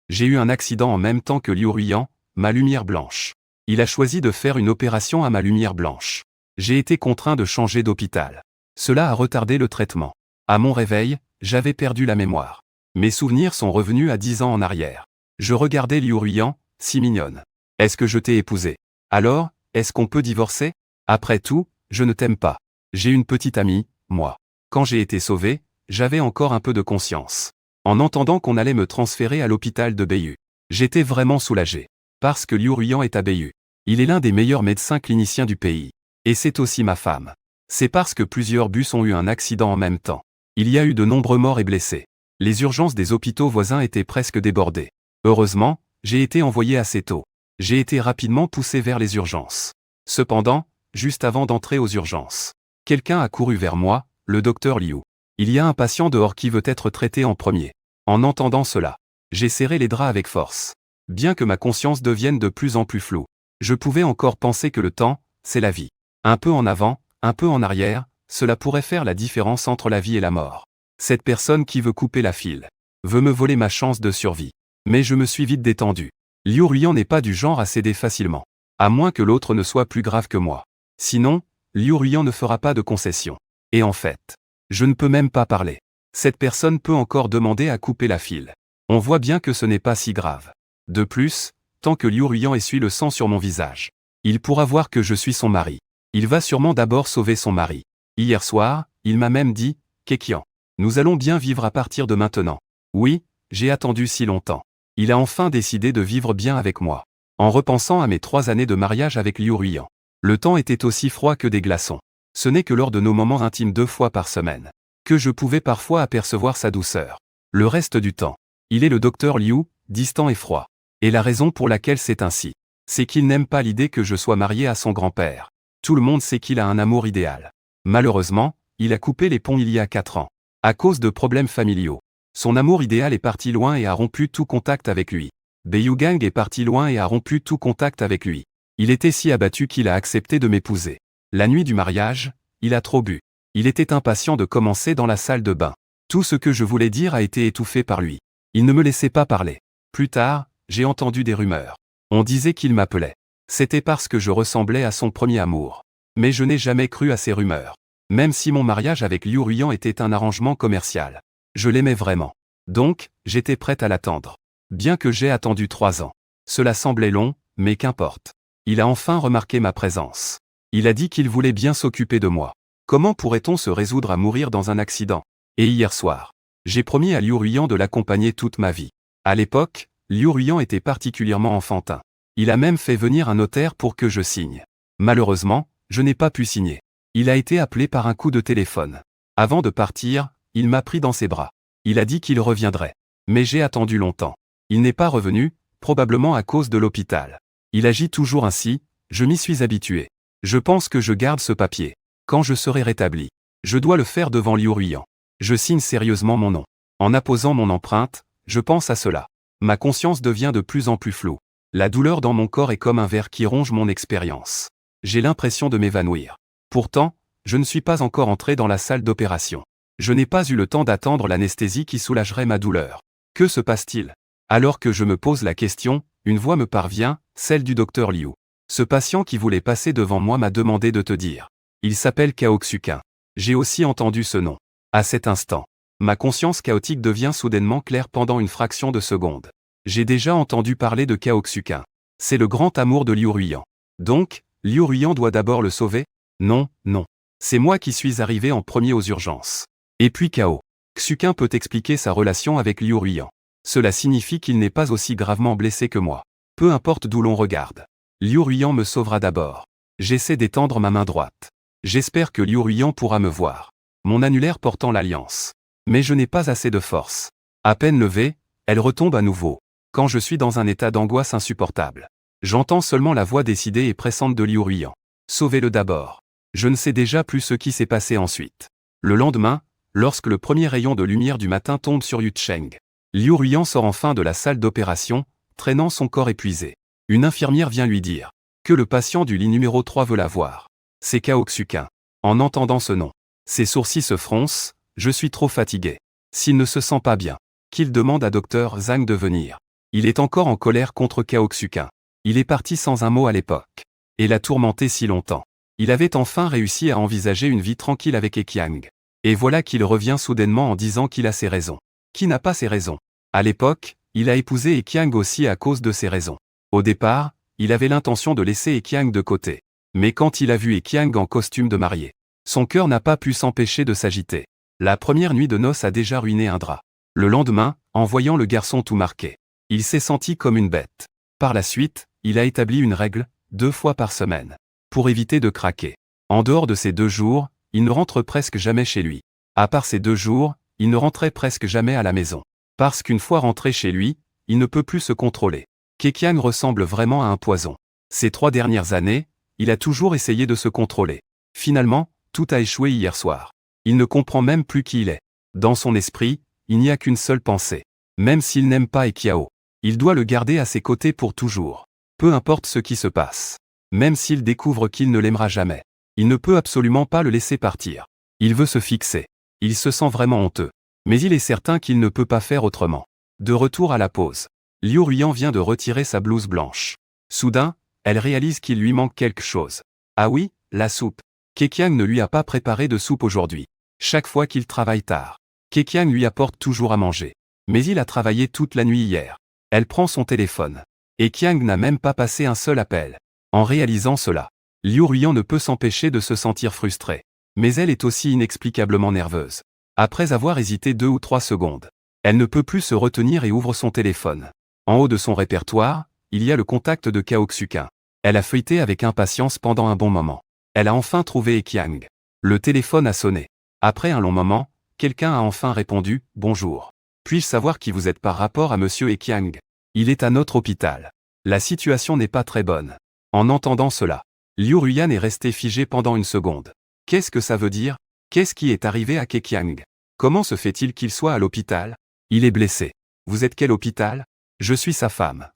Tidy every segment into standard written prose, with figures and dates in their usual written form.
J'ai eu un accident en même temps que Liu Ruiyan, ma lumière blanche. Il a choisi de faire une opération à ma lumière blanche. J'ai été contraint de changer d'hôpital. Cela a retardé le traitement. À mon réveil, j'avais perdu la mémoire. Mes souvenirs sont revenus à 10 ans en arrière. Je regardais Liu Ruiyan, si mignonne. Est-ce que je t'ai épousée? Alors, est-ce qu'on peut divorcer? Après tout, je ne t'aime pas. J'ai une petite amie, moi. Quand j'ai été sauvé, j'avais encore un peu de conscience. En entendant qu'on allait me transférer à l'hôpital de Bayu, j'étais vraiment soulagé. Parce que Liu Ruiyan est à Bayu. Il est l'un des meilleurs médecins cliniciens du pays. Et c'est aussi ma femme. C'est parce que plusieurs bus ont eu un accident en même temps. Il y a eu de nombreux morts et blessés. Les urgences des hôpitaux voisins étaient presque débordées. Heureusement, j'ai été envoyé assez tôt. J'ai été rapidement poussé vers les urgences. Cependant, juste avant d'entrer aux urgences, quelqu'un a couru vers moi, le docteur Liu. Il y a un patient dehors qui veut être traité en premier. En entendant cela, j'ai serré les draps avec force. Bien que ma conscience devienne de plus en plus floue, je pouvais encore penser que le temps, c'est la vie. Un peu en avant, un peu en arrière, cela pourrait faire la différence entre la vie et la mort. Cette personne qui veut couper la file veut me voler ma chance de survie. Mais je me suis vite détendu. Liu Ruiyan n'est pas du genre à céder facilement. À moins que l'autre ne soit plus grave que moi. Sinon, Liu Ruiyan ne fera pas de concession. Et en fait, je ne peux même pas parler. Cette personne peut encore demander à couper la file. On voit bien que ce n'est pas si grave. De plus, tant que Liu Ruiyan essuie le sang sur mon visage, il pourra voir que je suis son mari. Il va sûrement d'abord sauver son mari. Hier soir, il m'a même dit, Keqian, nous allons bien vivre à partir de maintenant. Oui, j'ai attendu si longtemps. Il a enfin décidé de vivre bien avec moi. En repensant à mes 3 années de mariage avec Liu Ruiyan, le temps était aussi froid que des glaçons. Ce n'est que lors de nos moments intimes 2 fois par semaine que je pouvais parfois apercevoir sa douceur. Le reste du temps, il est le docteur Liu, distant et froid. Et la raison pour laquelle c'est ainsi, c'est qu'il n'aime pas l'idée que je sois marié à son grand-père. Tout le monde sait qu'il a un amour idéal. Malheureusement, il a coupé les ponts il y a 4 ans. À cause de problèmes familiaux. Son amour idéal est parti loin et a rompu tout contact avec lui. Bayu Gang est parti loin et a rompu tout contact avec lui. Il était si abattu qu'il a accepté de m'épouser. La nuit du mariage, il a trop bu. Il était impatient de commencer dans la salle de bain. Tout ce que je voulais dire a été étouffé par lui. Il ne me laissait pas parler. Plus tard, j'ai entendu des rumeurs. On disait qu'il m'appelait. C'était parce que je ressemblais à son premier amour. Mais je n'ai jamais cru à ces rumeurs. Même si mon mariage avec Liu Ruiyan était un arrangement commercial. Je l'aimais vraiment. Donc, j'étais prête à l'attendre. Bien que j'ai attendu 3 ans. Cela semblait long, mais qu'importe. Il a enfin remarqué ma présence. Il a dit qu'il voulait bien s'occuper de moi. Comment pourrait-on se résoudre à mourir dans un accident? Et hier soir, j'ai promis à Liu Ruiyan de l'accompagner toute ma vie. À l'époque, Liu Ruiyan était particulièrement enfantin. Il a même fait venir un notaire pour que je signe. Malheureusement, je n'ai pas pu signer. Il a été appelé par un coup de téléphone. Avant de partir, il m'a pris dans ses bras. Il a dit qu'il reviendrait. Mais j'ai attendu longtemps. Il n'est pas revenu, probablement à cause de l'hôpital. Il agit toujours ainsi, je m'y suis habitué. Je pense que je garde ce papier. Quand je serai rétabli, je dois le faire devant Liu Ruiyan. Je signe sérieusement mon nom. En apposant mon empreinte, je pense à cela. Ma conscience devient de plus en plus floue. La douleur dans mon corps est comme un ver qui ronge mon expérience. J'ai l'impression de m'évanouir. Pourtant, je ne suis pas encore entré dans la salle d'opération. Je n'ai pas eu le temps d'attendre l'anesthésie qui soulagerait ma douleur. Que se passe-t-il? Alors que je me pose la question, une voix me parvient, celle du docteur Liu. Ce patient qui voulait passer devant moi m'a demandé de te dire. Il s'appelle Cao Xuqin. J'ai aussi entendu ce nom. À cet instant, ma conscience chaotique devient soudainement claire pendant une fraction de seconde. J'ai déjà entendu parler de Cao Xuqin. C'est le grand amour de Liu Ruiyan. Donc, Liu Ruiyan doit d'abord le sauver? Non, non. C'est moi qui suis arrivé en premier aux urgences. Et puis Cao Xuqin peut expliquer sa relation avec Liu Ruiyan. Cela signifie qu'il n'est pas aussi gravement blessé que moi. Peu importe d'où l'on regarde. Liu Ruiyan me sauvera d'abord. J'essaie d'étendre ma main droite. J'espère que Liu Ruiyan pourra me voir. Mon annulaire portant l'alliance. Mais je n'ai pas assez de force. À peine levée, elle retombe à nouveau. Quand je suis dans un état d'angoisse insupportable. J'entends seulement la voix décidée et pressante de Liu Ruiyan. Sauvez-le d'abord. Je ne sais déjà plus ce qui s'est passé ensuite. Le lendemain, lorsque le premier rayon de lumière du matin tombe sur Yucheng, Liu Ruiyan sort enfin de la salle d'opération, traînant son corps épuisé. Une infirmière vient lui dire que le patient du lit numéro 3 veut la voir. C'est Cao Xuqin. En entendant ce nom, ses sourcils se froncent, je suis trop fatigué. S'il ne se sent pas bien, qu'il demande à Dr Zhang de venir. Il est encore en colère contre Cao Xuqin. Il est parti sans un mot à l'époque. Et l'a tourmenté si longtemps. Il avait enfin réussi à envisager une vie tranquille avec Ekiang. Et voilà qu'il revient soudainement en disant qu'il a ses raisons. Qui n'a pas ses raisons? À l'époque, il a épousé Ekiang aussi à cause de ses raisons. Au départ, il avait l'intention de laisser Ekiang de côté. Mais quand il a vu Ekiang en costume de mariée, son cœur n'a pas pu s'empêcher de s'agiter. La première nuit de noces a déjà ruiné un drap. Le lendemain, en voyant le garçon tout marqué, il s'est senti comme une bête. Par la suite, il a établi une règle, 2 fois par semaine, pour éviter de craquer. En dehors de ces 2 jours, il ne rentre presque jamais chez lui. À part ces 2 jours, il ne rentrait presque jamais à la maison. Parce qu'une fois rentré chez lui, il ne peut plus se contrôler. Ekiang ressemble vraiment à un poison. Ces 3 dernières années, il a toujours essayé de se contrôler. Finalement, tout a échoué hier soir. Il ne comprend même plus qui il est. Dans son esprit, il n'y a qu'une seule pensée. Même s'il n'aime pas Ekiao, il doit le garder à ses côtés pour toujours. Peu importe ce qui se passe. Même s'il découvre qu'il ne l'aimera jamais. Il ne peut absolument pas le laisser partir. Il veut se fixer. Il se sent vraiment honteux. Mais il est certain qu'il ne peut pas faire autrement. De retour à la pause. Liu Ruiyan vient de retirer sa blouse blanche. Soudain, elle réalise qu'il lui manque quelque chose. Ah oui, la soupe. Ekiang ne lui a pas préparé de soupe aujourd'hui. Chaque fois qu'il travaille tard, Ekiang lui apporte toujours à manger. Mais il a travaillé toute la nuit hier. Elle prend son téléphone. Ekiang n'a même pas passé un seul appel. En réalisant cela, Liu Ruiyan ne peut s'empêcher de se sentir frustrée. Mais elle est aussi inexplicablement nerveuse. Après avoir hésité 2 ou 3 secondes, elle ne peut plus se retenir et ouvre son téléphone. En haut de son répertoire, il y a le contact de Cao Xuqin. Elle a feuilleté avec impatience pendant un bon moment. Elle a enfin trouvé Ekiang. Le téléphone a sonné. Après un long moment, quelqu'un a enfin répondu « Bonjour. Puis-je savoir qui vous êtes par rapport à monsieur Ekiang? Il est à notre hôpital. La situation n'est pas très bonne. » En entendant cela, Liu Ruiyan est resté figé pendant une seconde. Qu'est-ce que ça veut dire? Qu'est-ce qui est arrivé à Ekiang? Comment se fait-il qu'il soit à l'hôpital? Il est blessé. Vous êtes quel hôpital? Je suis sa femme.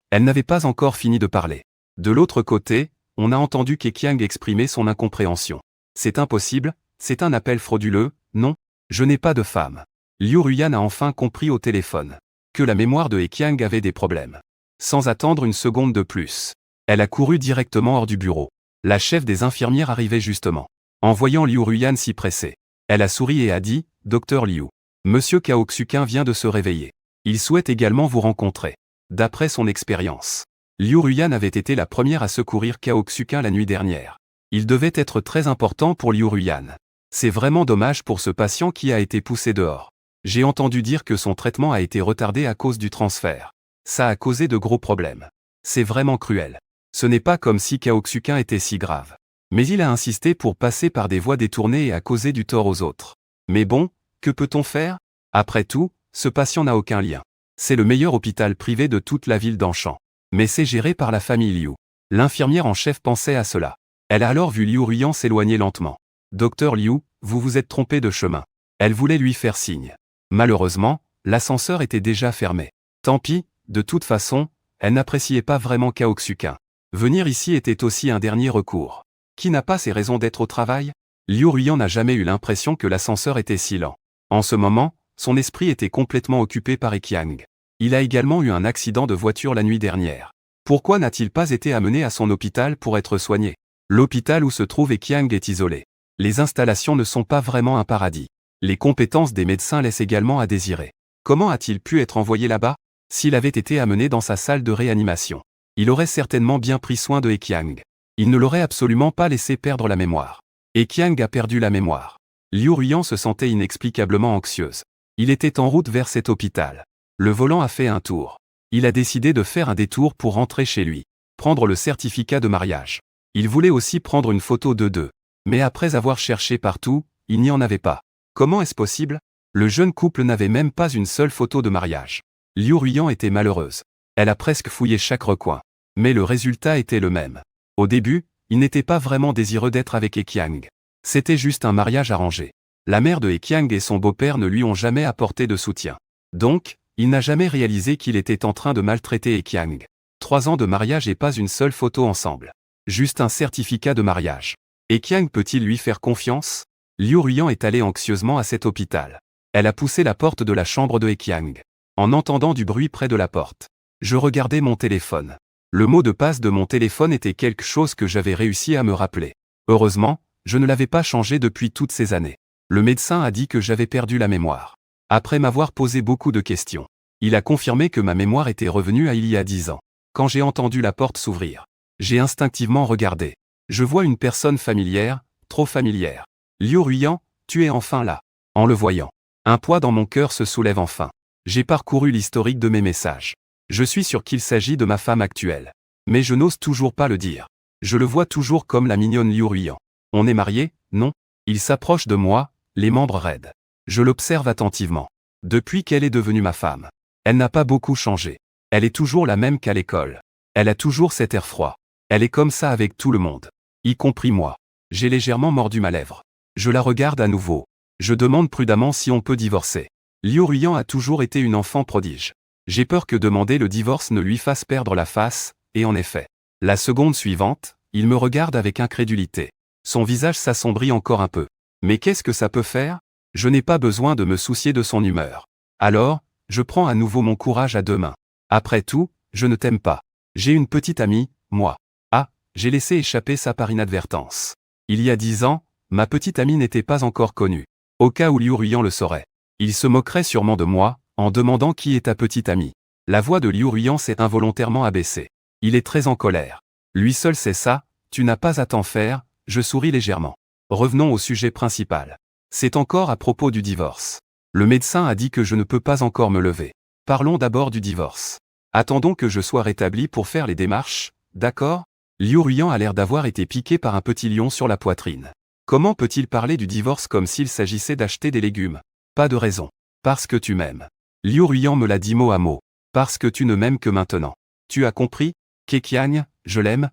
Elle n'avait pas encore fini de parler. De l'autre côté, on a entendu Ekiang exprimer son incompréhension. C'est impossible, c'est un appel frauduleux, non, je n'ai pas de femme. Liu Ruiyan a enfin compris au téléphone que la mémoire de Ekiang avait des problèmes. Sans attendre une seconde de plus, elle a couru directement hors du bureau. La chef des infirmières arrivait justement. En voyant Liu Ruiyan si pressé, elle a souri et a dit « Docteur Liu, monsieur Cao Xuqin vient de se réveiller. Il souhaite également vous rencontrer. » D'après son expérience, Liu Ruiyan avait été la première à secourir Cao Xuqin la nuit dernière. Il devait être très important pour Liu Ruiyan. C'est vraiment dommage pour ce patient qui a été poussé dehors. J'ai entendu dire que son traitement a été retardé à cause du transfert. Ça a causé de gros problèmes. C'est vraiment cruel. Ce n'est pas comme si Cao Xuqin était si grave. Mais il a insisté pour passer par des voies détournées et a causé du tort aux autres. Mais bon, que peut-on faire? Après tout, ce patient n'a aucun lien. C'est le meilleur hôpital privé de toute la ville d'Anshan. Mais c'est géré par la famille Liu. L'infirmière en chef pensait à cela. Elle a alors vu Liu Ruiyan s'éloigner lentement. Docteur Liu, vous vous êtes trompé de chemin. Elle voulait lui faire signe. Malheureusement, l'ascenseur était déjà fermé. Tant pis, de toute façon, elle n'appréciait pas vraiment Cao Xuqin. Venir ici était aussi un dernier recours. Qui n'a pas ses raisons d'être au travail? Liu Ruiyan n'a jamais eu l'impression que l'ascenseur était si lent. En ce moment, son esprit était complètement occupé par Ekiang. Il a également eu un accident de voiture la nuit dernière. Pourquoi n'a-t-il pas été amené à son hôpital pour être soigné? L'hôpital où se trouve Ekiang est isolé. Les installations ne sont pas vraiment un paradis. Les compétences des médecins laissent également à désirer. Comment a-t-il pu être envoyé là-bas? S'il avait été amené dans sa salle de réanimation, il aurait certainement bien pris soin de Ekiang. Il ne l'aurait absolument pas laissé perdre la mémoire. Ekiang a perdu la mémoire. Liu Ruiyan se sentait inexplicablement anxieuse. Il était en route vers cet hôpital. Le volant a fait un tour. Il a décidé de faire un détour pour rentrer chez lui. Prendre le certificat de mariage. Il voulait aussi prendre une photo de deux. Mais après avoir cherché partout, il n'y en avait pas. Comment est-ce possible? Le jeune couple n'avait même pas une seule photo de mariage. Liu Ruiyan était malheureuse. Elle a presque fouillé chaque recoin. Mais le résultat était le même. Au début, il n'était pas vraiment désireux d'être avec Ekiang. C'était juste un mariage arrangé. La mère de Ekiang et son beau-père ne lui ont jamais apporté de soutien. Donc, il n'a jamais réalisé qu'il était en train de maltraiter Ekiang. 3 ans de mariage et pas une seule photo ensemble. Juste un certificat de mariage. Ekiang peut-il lui faire confiance? Liu Ruiyan est allée anxieusement à cet hôpital. Elle a poussé la porte de la chambre de Ekiang. en entendant du bruit près de la porte. Je regardais mon téléphone. Le mot de passe de mon téléphone était quelque chose que j'avais réussi à me rappeler. Heureusement, je ne l'avais pas changé depuis toutes ces années. Le médecin a dit que j'avais perdu la mémoire. Après m'avoir posé beaucoup de questions, il a confirmé que ma mémoire était revenue à il y a 10 ans. Quand j'ai entendu la porte s'ouvrir, j'ai instinctivement regardé. Je vois une personne familière, trop familière. Liu Ruiyan, tu es enfin là. En le voyant, un poids dans mon cœur se soulève enfin. J'ai parcouru l'historique de mes messages. Je suis sûr qu'il s'agit de ma femme actuelle. Mais je n'ose toujours pas le dire. Je le vois toujours comme la mignonne Liu Ruiyan. On est mariés, non? Il s'approche de moi, les membres raides. Je l'observe attentivement. Depuis qu'elle est devenue ma femme, elle n'a pas beaucoup changé. Elle est toujours la même qu'à l'école. Elle a toujours cet air froid. Elle est comme ça avec tout le monde. Y compris moi. J'ai légèrement mordu ma lèvre. Je la regarde à nouveau. Je demande prudemment si on peut divorcer. Liu Ruiyan a toujours été une enfant prodige. J'ai peur que demander le divorce ne lui fasse perdre la face, et en effet. La seconde suivante, il me regarde avec incrédulité. Son visage s'assombrit encore un peu. Mais qu'est-ce que ça peut faire? Je n'ai pas besoin de me soucier de son humeur. Alors, je prends à nouveau mon courage à deux mains. Après tout, je ne t'aime pas. J'ai une petite amie, moi. Ah, j'ai laissé échapper ça par inadvertance. Il y a 10 ans, ma petite amie n'était pas encore connue. Au cas où Liu Ruiyan le saurait. Il se moquerait sûrement de moi, en demandant qui est ta petite amie. La voix de Liu Ruiyan s'est involontairement abaissée. Il est très en colère. Lui seul sait ça, tu n'as pas à t'en faire, je souris légèrement. Revenons au sujet principal. C'est encore à propos du divorce. Le médecin a dit que je ne peux pas encore me lever. Parlons d'abord du divorce. Attendons que je sois rétabli pour faire les démarches, d'accord? Liu Ruiyan a l'air d'avoir été piqué par un petit lion sur la poitrine. Comment peut-il parler du divorce comme s'il s'agissait d'acheter des légumes? Pas de raison. Parce que tu m'aimes. Liu Ruiyan me l'a dit mot à mot. Parce que tu ne m'aimes que maintenant. Tu as compris? Keqiang, je l'aime,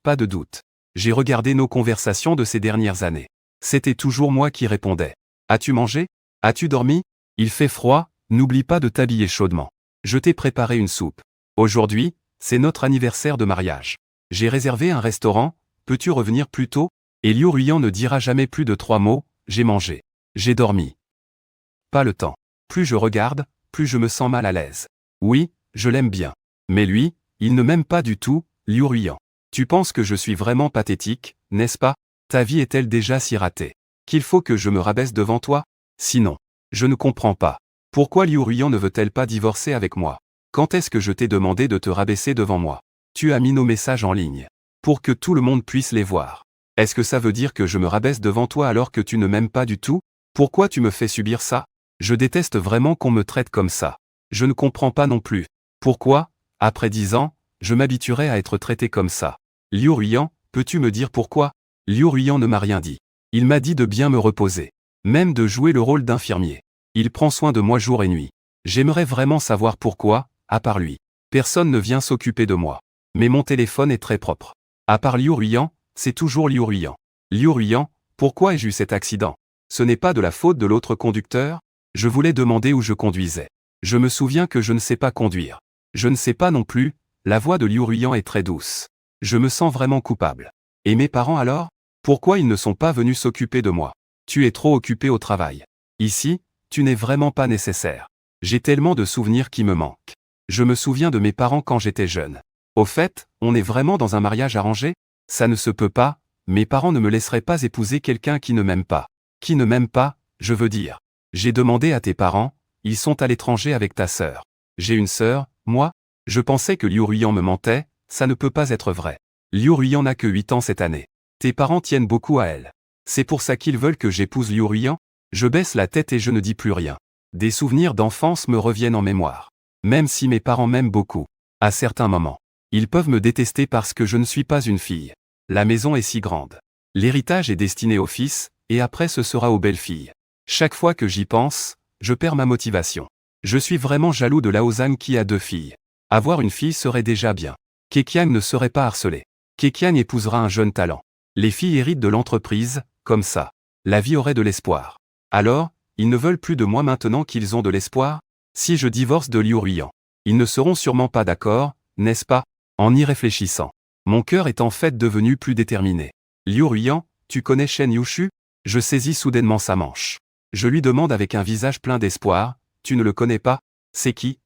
pas de doute. J'ai regardé nos conversations de ces dernières années. C'était toujours moi qui répondais. As-tu mangé? As-tu dormi? Il fait froid, n'oublie pas de t'habiller chaudement. Je t'ai préparé une soupe. Aujourd'hui, c'est notre anniversaire de mariage. J'ai réservé un restaurant, peux-tu revenir plus tôt? Et Liu Ruiyan ne dira jamais plus de 3 mots, j'ai mangé. J'ai dormi. Pas le temps. Plus je regarde, plus je me sens mal à l'aise. Oui, je l'aime bien. Mais lui, il ne m'aime pas du tout, Liu Ruiyan. Tu penses que je suis vraiment pathétique, n'est-ce pas? Ta vie est-elle déjà si ratée qu'il faut que je me rabaisse devant toi? Sinon, je ne comprends pas. Pourquoi Liu Ruiyan ne veut-elle pas divorcer avec moi? Quand est-ce que je t'ai demandé de te rabaisser devant moi? Tu as mis nos messages en ligne. Pour que tout le monde puisse les voir. Est-ce que ça veut dire que je me rabaisse devant toi alors que tu ne m'aimes pas du tout? Pourquoi tu me fais subir ça? Je déteste vraiment qu'on me traite comme ça. Je ne comprends pas non plus. Pourquoi, après 10 ans, je m'habituerai à être traité comme ça? Liu Ruiyan, peux-tu me dire pourquoi? Liu Ruiyan ne m'a rien dit. Il m'a dit de bien me reposer. Même de jouer le rôle d'infirmier. Il prend soin de moi jour et nuit. J'aimerais vraiment savoir pourquoi, à part lui. Personne ne vient s'occuper de moi. Mais mon téléphone est très propre. À part Liu Ruiyan, c'est toujours Liu Ruiyan. Liu Ruiyan, pourquoi ai-je eu cet accident? Ce n'est pas de la faute de l'autre conducteur? Je voulais demander où je conduisais. Je me souviens que je ne sais pas conduire. Je ne sais pas non plus, la voix de Liu Ruiyan est très douce. Je me sens vraiment coupable. Et mes parents alors? Pourquoi ils ne sont pas venus s'occuper de moi? Tu es trop occupé au travail. Ici, tu n'es vraiment pas nécessaire. J'ai tellement de souvenirs qui me manquent. Je me souviens de mes parents quand j'étais jeune. Au fait, on est vraiment dans un mariage arrangé? Ça ne se peut pas, mes parents ne me laisseraient pas épouser quelqu'un qui ne m'aime pas. Qui ne m'aime pas, je veux dire. J'ai demandé à tes parents, ils sont à l'étranger avec ta sœur. J'ai une sœur, moi? Je pensais que Liu Ruiyan me mentait, ça ne peut pas être vrai. Liu Ruiyan n'a que 8 ans cette année. Tes parents tiennent beaucoup à elle. C'est pour ça qu'ils veulent que j'épouse Liu Ruiyan? Je baisse la tête et je ne dis plus rien. Des souvenirs d'enfance me reviennent en mémoire. Même si mes parents m'aiment beaucoup. À certains moments. Ils peuvent me détester parce que je ne suis pas une fille. La maison est si grande. L'héritage est destiné aux fils, et après ce sera aux belles-filles. Chaque fois que j'y pense, je perds ma motivation. Je suis vraiment jaloux de Lao Zhang qui a 2 filles. Avoir une fille serait déjà bien. Keqiang ne serait pas harcelé. Keqiang épousera un jeune talent. Les filles héritent de l'entreprise, comme ça. La vie aurait de l'espoir. Alors, ils ne veulent plus de moi maintenant qu'ils ont de l'espoir? Si je divorce de Liu Ruiyan, ils ne seront sûrement pas d'accord, n'est-ce pas? En y réfléchissant, mon cœur est en fait devenu plus déterminé. Liu Ruiyan, tu connais Shen Yushu? Je saisis soudainement sa manche. Je lui demande avec un visage plein d'espoir, tu ne le connais pas? C'est qui?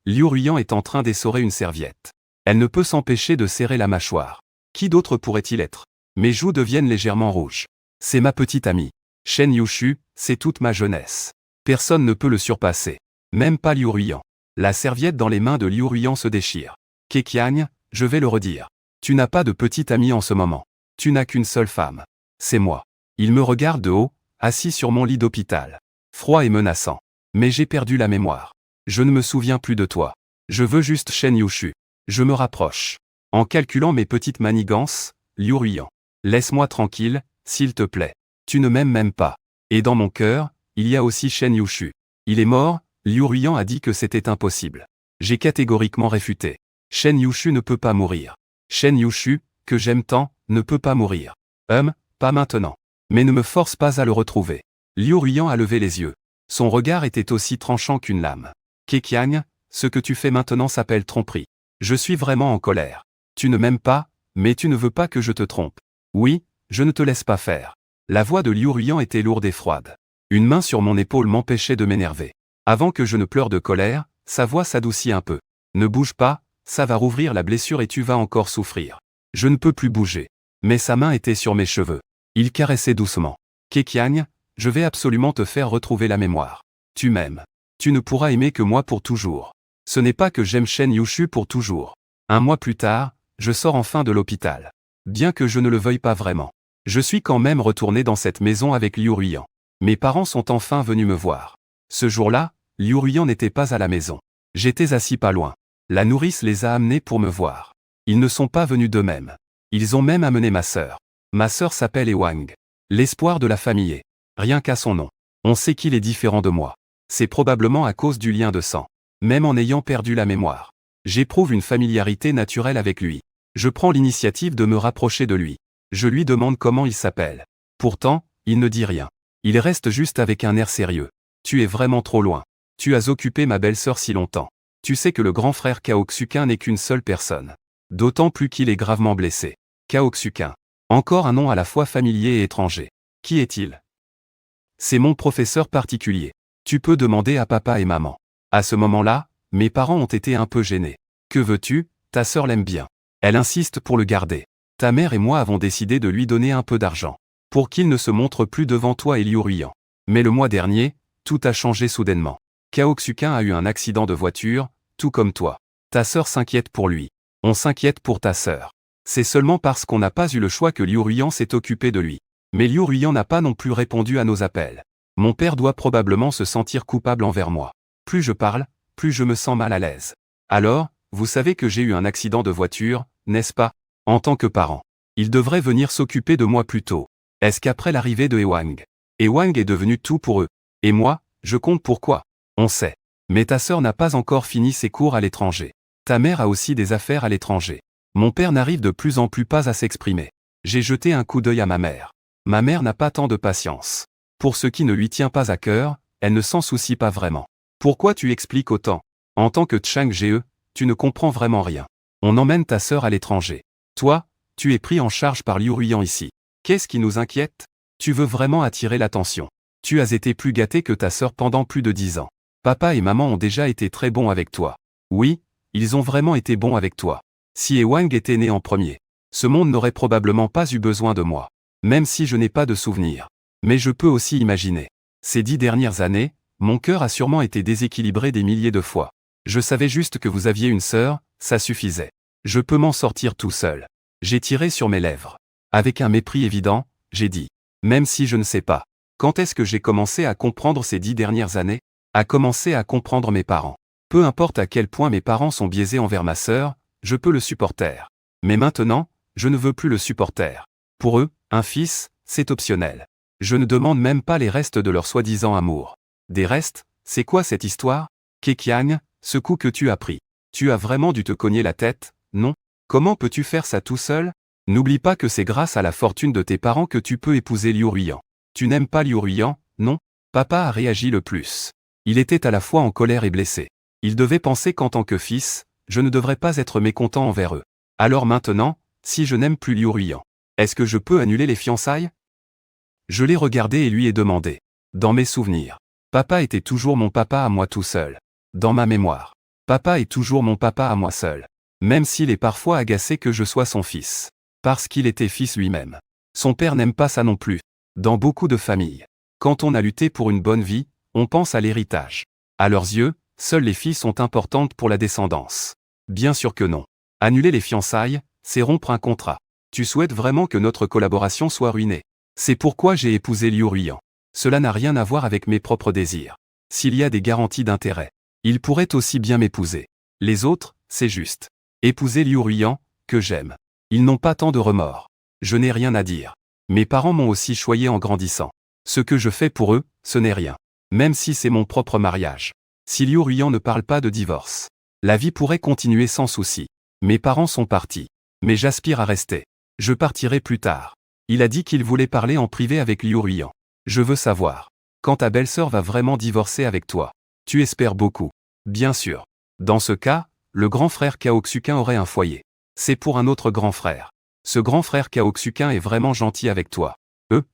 Liu Ruiyan est en train d'essorer une serviette. Elle ne peut s'empêcher de serrer la mâchoire. Qui d'autre pourrait-il être? Mes joues deviennent légèrement rouges. C'est ma petite amie. Shen Yushu, c'est toute ma jeunesse. Personne ne peut le surpasser. Même pas Liu Ruiyan. La serviette dans les mains de Liu Ruiyan se déchire. Keqiang, je vais le redire. Tu n'as pas de petite amie en ce moment. Tu n'as qu'une seule femme. C'est moi. Il me regarde de haut, assis sur mon lit d'hôpital. Froid et menaçant. Mais j'ai perdu la mémoire. Je ne me souviens plus de toi. Je veux juste Shen Yushu. Je me rapproche. En calculant mes petites manigances, Liu Ruiyan. Laisse-moi tranquille, s'il te plaît. Tu ne m'aimes même pas. Et dans mon cœur, il y a aussi Shen Yushu. Il est mort, Liu Ruiyan a dit que c'était impossible. J'ai catégoriquement réfuté. Shen Yushu ne peut pas mourir. Shen Yushu, que j'aime tant, ne peut pas mourir. Pas maintenant. Mais ne me force pas à le retrouver. Liu Ruiyan a levé les yeux. Son regard était aussi tranchant qu'une lame. Keqiang, ce que tu fais maintenant s'appelle tromperie. Je suis vraiment en colère. Tu ne m'aimes pas, mais tu ne veux pas que je te trompe. Oui, je ne te laisse pas faire. La voix de Liu Ruiyan était lourde et froide. Une main sur mon épaule m'empêchait de m'énerver. Avant que je ne pleure de colère, sa voix s'adoucit un peu. Ne bouge pas, ça va rouvrir la blessure et tu vas encore souffrir. Je ne peux plus bouger. Mais sa main était sur mes cheveux. Il caressait doucement. Keqiang, je vais absolument te faire retrouver la mémoire. Tu m'aimes. Tu ne pourras aimer que moi pour toujours. Ce n'est pas que j'aime Shen Yushu pour toujours. Un mois plus tard, je sors enfin de l'hôpital. Bien que je ne le veuille pas vraiment. Je suis quand même retourné dans cette maison avec Liu Ruiyan. Mes parents sont enfin venus me voir. Ce jour-là, Liu Ruiyan n'était pas à la maison. J'étais assis pas loin. La nourrice les a amenés pour me voir. Ils ne sont pas venus d'eux-mêmes. Ils ont même amené ma sœur. Ma sœur s'appelle Ewang. L'espoir de la famille. Rien qu'à son nom. On sait qu'il est différent de moi. C'est probablement à cause du lien de sang. Même en ayant perdu la mémoire. J'éprouve une familiarité naturelle avec lui. Je prends l'initiative de me rapprocher de lui. Je lui demande comment il s'appelle. Pourtant, il ne dit rien. Il reste juste avec un air sérieux. Tu es vraiment trop loin. Tu as occupé ma belle-sœur si longtemps. Tu sais que le grand frère Cao Xuqin n'est qu'une seule personne. D'autant plus qu'il est gravement blessé. Cao Xuqin. Encore un nom à la fois familier et étranger. Qui est-il? C'est mon professeur particulier. Tu peux demander à papa et maman. À ce moment-là, mes parents ont été un peu gênés. Que veux-tu, ta sœur l'aime bien. Elle insiste pour le garder. Ta mère et moi avons décidé de lui donner un peu d'argent. Pour qu'il ne se montre plus devant toi et Liu Ruiyan. Mais le mois dernier, tout a changé soudainement. Cao Xuqin a eu un accident de voiture, tout comme toi. Ta sœur s'inquiète pour lui. On s'inquiète pour ta sœur. C'est seulement parce qu'on n'a pas eu le choix que Liu Ruiyan s'est occupé de lui. Mais Liu Ruiyan n'a pas non plus répondu à nos appels. Mon père doit probablement se sentir coupable envers moi. Plus je parle, plus je me sens mal à l'aise. Alors, vous savez que j'ai eu un accident de voiture, n'est-ce pas? En tant que parent. Il devrait venir s'occuper de moi plus tôt. Est-ce qu'après l'arrivée de Ewang est devenu tout pour eux? Et moi, je compte pourquoi? On sait. Mais ta sœur n'a pas encore fini ses cours à l'étranger. Ta mère a aussi des affaires à l'étranger. Mon père n'arrive de plus en plus pas à s'exprimer. J'ai jeté un coup d'œil à ma mère. Ma mère n'a pas tant de patience. Pour ce qui ne lui tient pas à cœur, elle ne s'en soucie pas vraiment. Pourquoi tu expliques autant? En tant que Chang Ge, tu ne comprends vraiment rien. On emmène ta sœur à l'étranger. Toi, tu es pris en charge par Liu Ruiyan ici. Qu'est-ce qui nous inquiète? Tu veux vraiment attirer l'attention. Tu as été plus gâté que ta sœur pendant plus de 10 ans. Papa et maman ont déjà été très bons avec toi. Oui, ils ont vraiment été bons avec toi. Si Ewang était né en premier, ce monde n'aurait probablement pas eu besoin de moi. Même si je n'ai pas de souvenirs. Mais je peux aussi imaginer. Ces 10 dernières années, mon cœur a sûrement été déséquilibré des milliers de fois. Je savais juste que vous aviez une sœur, ça suffisait. Je peux m'en sortir tout seul. J'ai tiré sur mes lèvres. Avec un mépris évident, j'ai dit. Même si je ne sais pas. Quand est-ce que j'ai commencé à comprendre ces 10 dernières années? À commencer à comprendre mes parents. Peu importe à quel point mes parents sont biaisés envers ma sœur, je peux le supporter. Mais maintenant, je ne veux plus le supporter. Pour eux, un fils, c'est optionnel. Je ne demande même pas les restes de leur soi-disant amour. Des restes, c'est quoi cette histoire? Keqiang, ce coup que tu as pris. Tu as vraiment dû te cogner la tête, non? Comment peux-tu faire ça tout seul? N'oublie pas que c'est grâce à la fortune de tes parents que tu peux épouser Liu Ruiyan. Tu n'aimes pas Liu Ruiyan, non? Papa a réagi le plus. Il était à la fois en colère et blessé. Il devait penser qu'en tant que fils, je ne devrais pas être mécontent envers eux. Alors maintenant, si je n'aime plus Liu Ruiyan, est-ce que je peux annuler les fiançailles? Je l'ai regardé et lui ai demandé. Dans mes souvenirs. Papa était toujours mon papa à moi tout seul. dans ma mémoire. Papa est toujours mon papa à moi seul. Même s'il est parfois agacé que je sois son fils. Parce qu'il était fils lui-même. Son père n'aime pas ça non plus. Dans beaucoup de familles. Quand on a lutté pour une bonne vie, on pense à l'héritage. À leurs yeux, seules les filles sont importantes pour la descendance. Bien sûr que non. Annuler les fiançailles, c'est rompre un contrat. Tu souhaites vraiment que notre collaboration soit ruinée. C'est pourquoi j'ai épousé Liu Ruiyan. Cela n'a rien à voir avec mes propres désirs. S'il y a des garanties d'intérêt, il pourrait aussi bien m'épouser. Les autres, c'est juste. Épouser Liu Ruiyan, que j'aime. Ils n'ont pas tant de remords. Je n'ai rien à dire. Mes parents m'ont aussi choyé en grandissant. Ce que je fais pour eux, ce n'est rien. Même si c'est mon propre mariage. Si Liu Ruiyan ne parle pas de divorce, la vie pourrait continuer sans souci. Mes parents sont partis. Mais j'aspire à rester. Je partirai plus tard. Il a dit qu'il voulait parler en privé avec Liu Ruiyan. Je veux savoir. Quand ta belle-sœur va vraiment divorcer avec toi, tu espères beaucoup. Bien sûr. Dans ce cas, le grand frère Kaoksukin aurait un foyer. C'est pour un autre grand frère. Ce grand frère Kaoksukin est vraiment gentil avec toi.